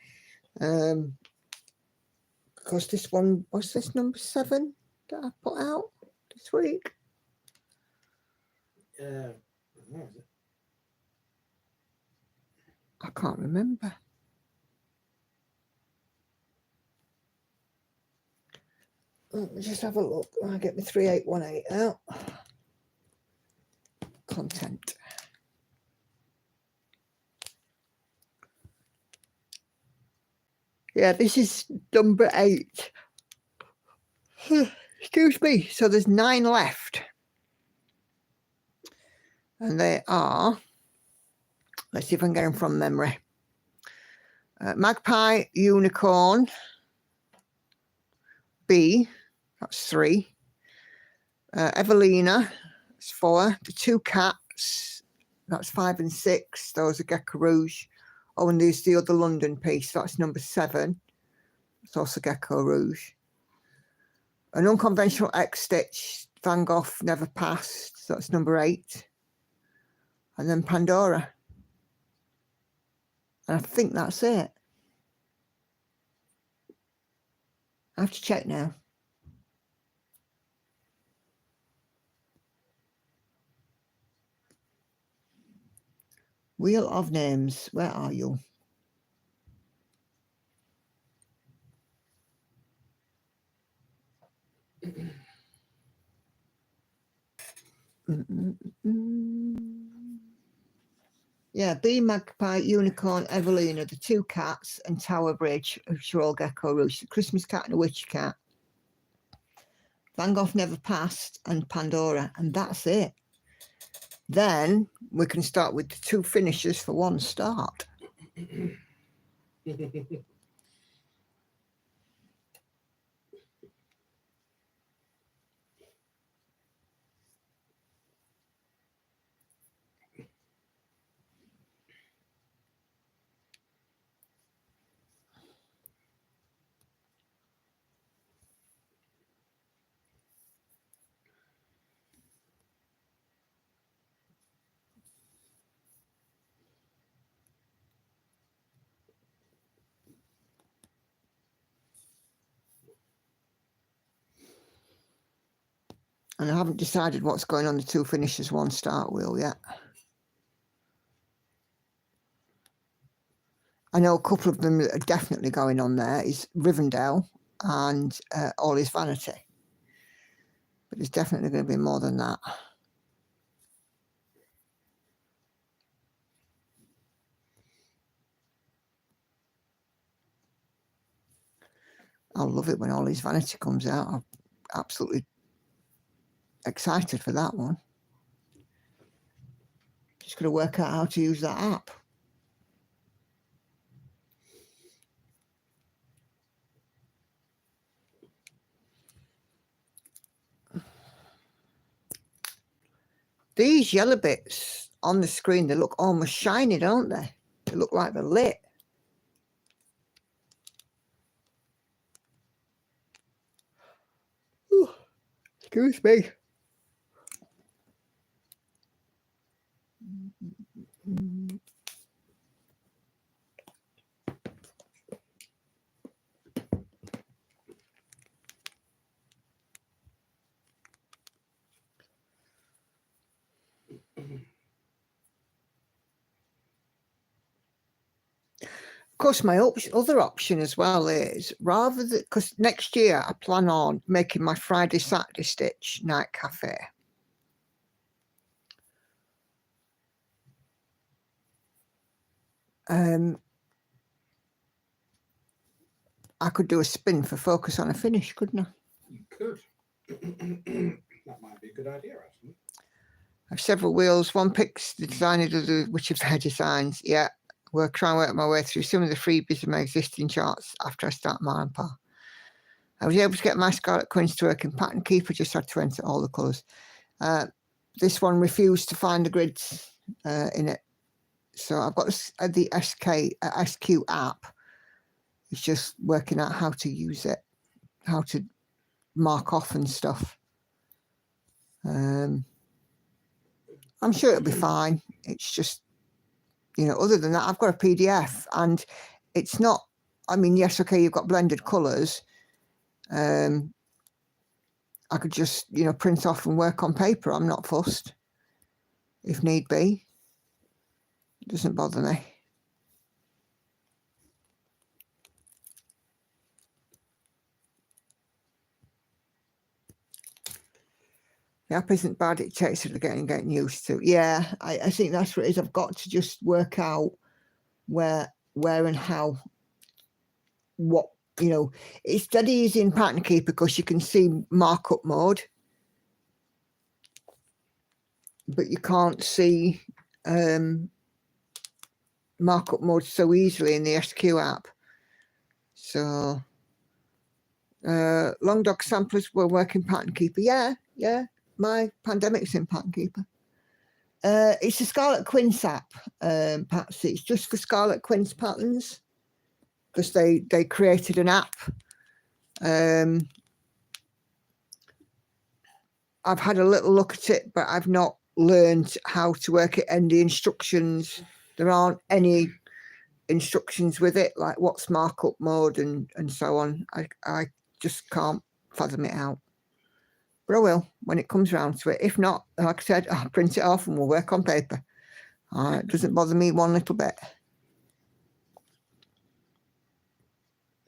Because this one, what's this, number 7 that I put out this week? What was it? I can't remember. Let me just have a look. I'll get my 3818 out. Content. Yeah, this is number 8. Excuse me. So there's 9 left. And they are, let's see if I can get them from memory. Magpie, Unicorn, B, that's 3. Evelina, that's 4. The 2 Cats, that's 5 and 6. Those are Gecko Rouge. Oh, and there's the other London piece. That's number 7. It's also Gecko Rouge. An Unconventional X-Stitch, Van Gogh Never Passed. So that's number 8. And then Pandora. And I think that's it. I have to check now. Wheel of Names. Where are you? Yeah, Bee, Magpie, Unicorn, Evelina, the 2 Cats, and Tower Bridge, which are all Gecko Rouge. The Christmas Cat and a Witch Cat. Van Gogh Never Passed and Pandora, and that's it. Then we can start with the 2 finishers for 1 start. And I haven't decided what's going on the 2 finishers 1 start wheel yet. I know a couple of them that are definitely going on there is Rivendell and All Is Vanity. But there's definitely going to be more than that. I'll love it when All Is Vanity comes out. I'm absolutely excited for that one. Just got to work out how to use that app. These yellow bits on the screen, they look almost shiny, don't they? They look like they're lit. Ooh, excuse me. Of course, my other option as well is rather than, because next year I plan on making my Friday, Saturday stitch night cafe. I could do a spin for focus on a finish, couldn't I? You could. That might be a good idea, actually. I have several wheels. One picks the designer to do which of their designs. Yeah, we're trying to work my way through some of the freebies of my existing charts after I start my path. I was able to get my Scarlet Quince to work in Pattern Keeper, just had to enter all the colours. This one refused to find the grids in it. So I've got the SQ app. It's just working out how to use it, how to mark off and stuff. I'm sure it'll be fine. It's just, you know, other than that, I've got a PDF and it's not, I mean, yes, okay, you've got blended colours. I could just, you know, print off and work on paper. I'm not fussed if need be. It doesn't bother me. The app isn't bad. It takes it getting used to. Yeah, I think that's what it is. I've got to just work out where and how, what, you know. It's dead easy in Pattern Keeper because you can see markup mode, but you can't see markup mode so easily in the SQ app. So Long Dog samplers will work in Pattern Keeper. Yeah. My Pandemic's in Pattern Keeper. It's a Scarlet Quince app, Patsy. It's just for Scarlet Quince patterns because they created an app. I've had a little look at it, but I've not learned how to work it and the instructions. There aren't any instructions with it, like what's markup mode and so on. I just can't fathom it out. But I will when it comes around to it. If not, like I said, I'll print it off and we'll work on paper. It doesn't bother me one little bit.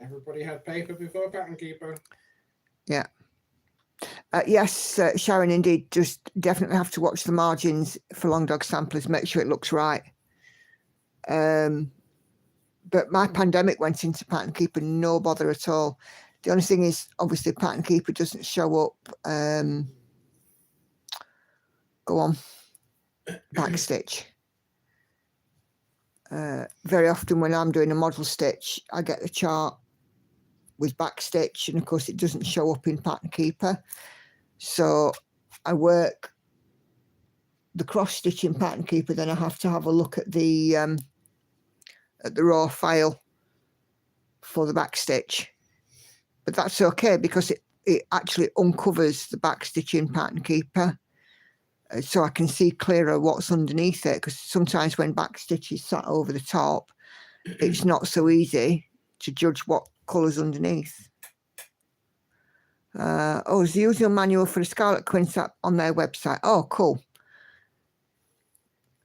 Everybody had paper before Pattern Keeper. Yeah. Yes, Sharon, indeed. Just definitely have to watch the margins for Long Dog samplers. Make sure it looks right. But my Pandemic went into Pattern Keeper, no bother at all. The only thing is, obviously, Pattern Keeper doesn't show up. Go on. Backstitch. Very often when I'm doing a model stitch, I get the chart with backstitch, and of course it doesn't show up in Pattern Keeper. So I work the cross stitch in Pattern Keeper, then I have to have a look at the raw file for the backstitch. But that's okay because it actually uncovers the backstitch in Pattern Keeper, so I can see clearer what's underneath it, because sometimes when backstitch is sat over the top, it's not so easy to judge what colour's underneath. There's the usual manual for the Scarlet Quince app on their website. Oh, cool.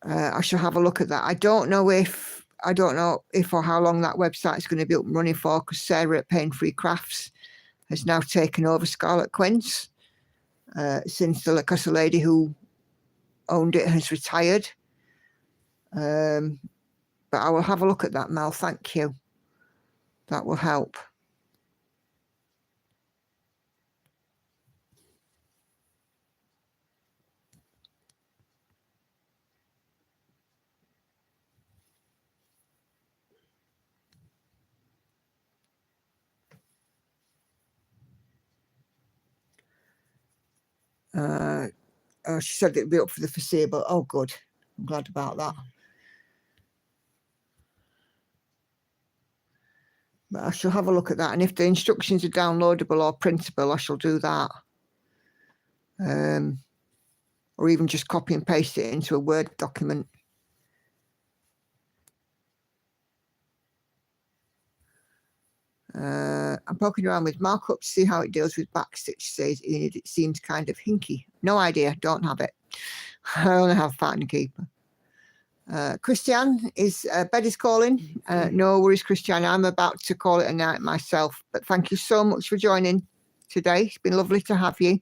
I shall have a look at that. I don't know if or how long that website is going to be up and running for, because Sarah at Pain Free Crafts has now taken over Scarlet Quince since the lady who owned it has retired. But I will have a look at that, Mel. Thank you. That will help. She said it'd be up for the foreseeable. Oh, good. I'm glad about that. But I shall have a look at that. And if the instructions are downloadable or printable, I shall do that. Or even just copy and paste it into a Word document. I'm poking around with markup to see how it deals with backstitch. Says it seems kind of hinky. No idea. Don't have it. I only have Pattern Keeper. Christiane, bed is calling. No worries, Christiane. I'm about to call it a night myself. But thank you so much for joining today. It's been lovely to have you.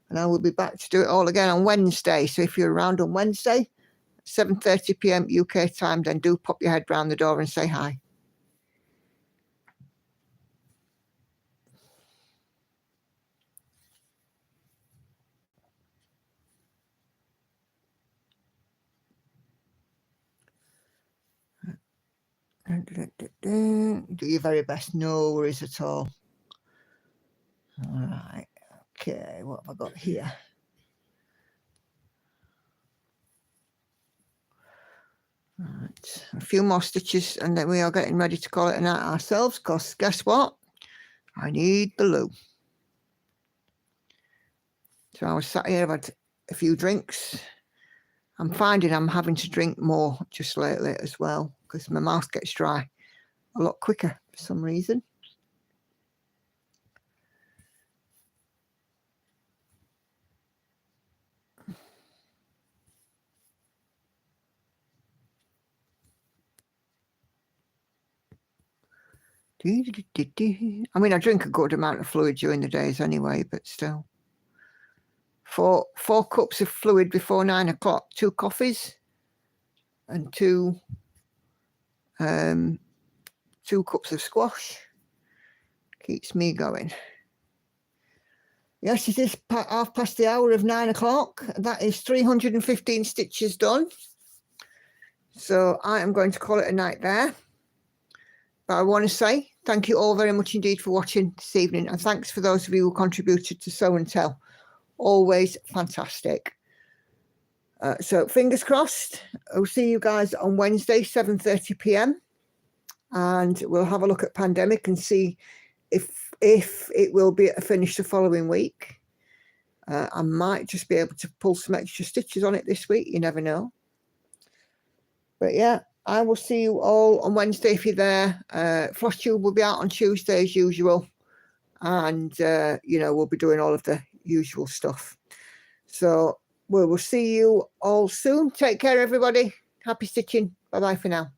And I will be back to do it all again on Wednesday. So if you're around on Wednesday, 7:30 p.m. UK time, then do pop your head round the door and say hi. Do your very best. No worries at all. All right. Okay, what have I got here? Right, a few more stitches and then we are getting ready to call it a night ourselves, because guess what? I need the loo. So I was sat here, I've had a few drinks. I'm finding I'm having to drink more just lately as well, because my mouth gets dry a lot quicker for some reason. I mean, I drink a good amount of fluid during the days anyway, but still. Four cups of fluid before 9 o'clock, 2 coffees and 2 cups of squash. Keeps me going. Yes, it is half past the hour of 9 o'clock. That is 315 stitches done. So I am going to call it a night there. But I want to say thank you all very much indeed for watching this evening. And thanks for those of you who contributed to Sew and Tell. Always fantastic. So fingers crossed. I'll see you guys on Wednesday, 7:30 p.m. And we'll have a look at pandemic and see if it will be finished the following week. I might just be able to pull some extra stitches on it this week. You never know. But yeah, I will see you all on Wednesday if you're there. Floss Tube will be out on Tuesday as usual. And, you know, we'll be doing all of the usual stuff. So we will see you all soon. Take care, everybody. Happy stitching. Bye-bye for now.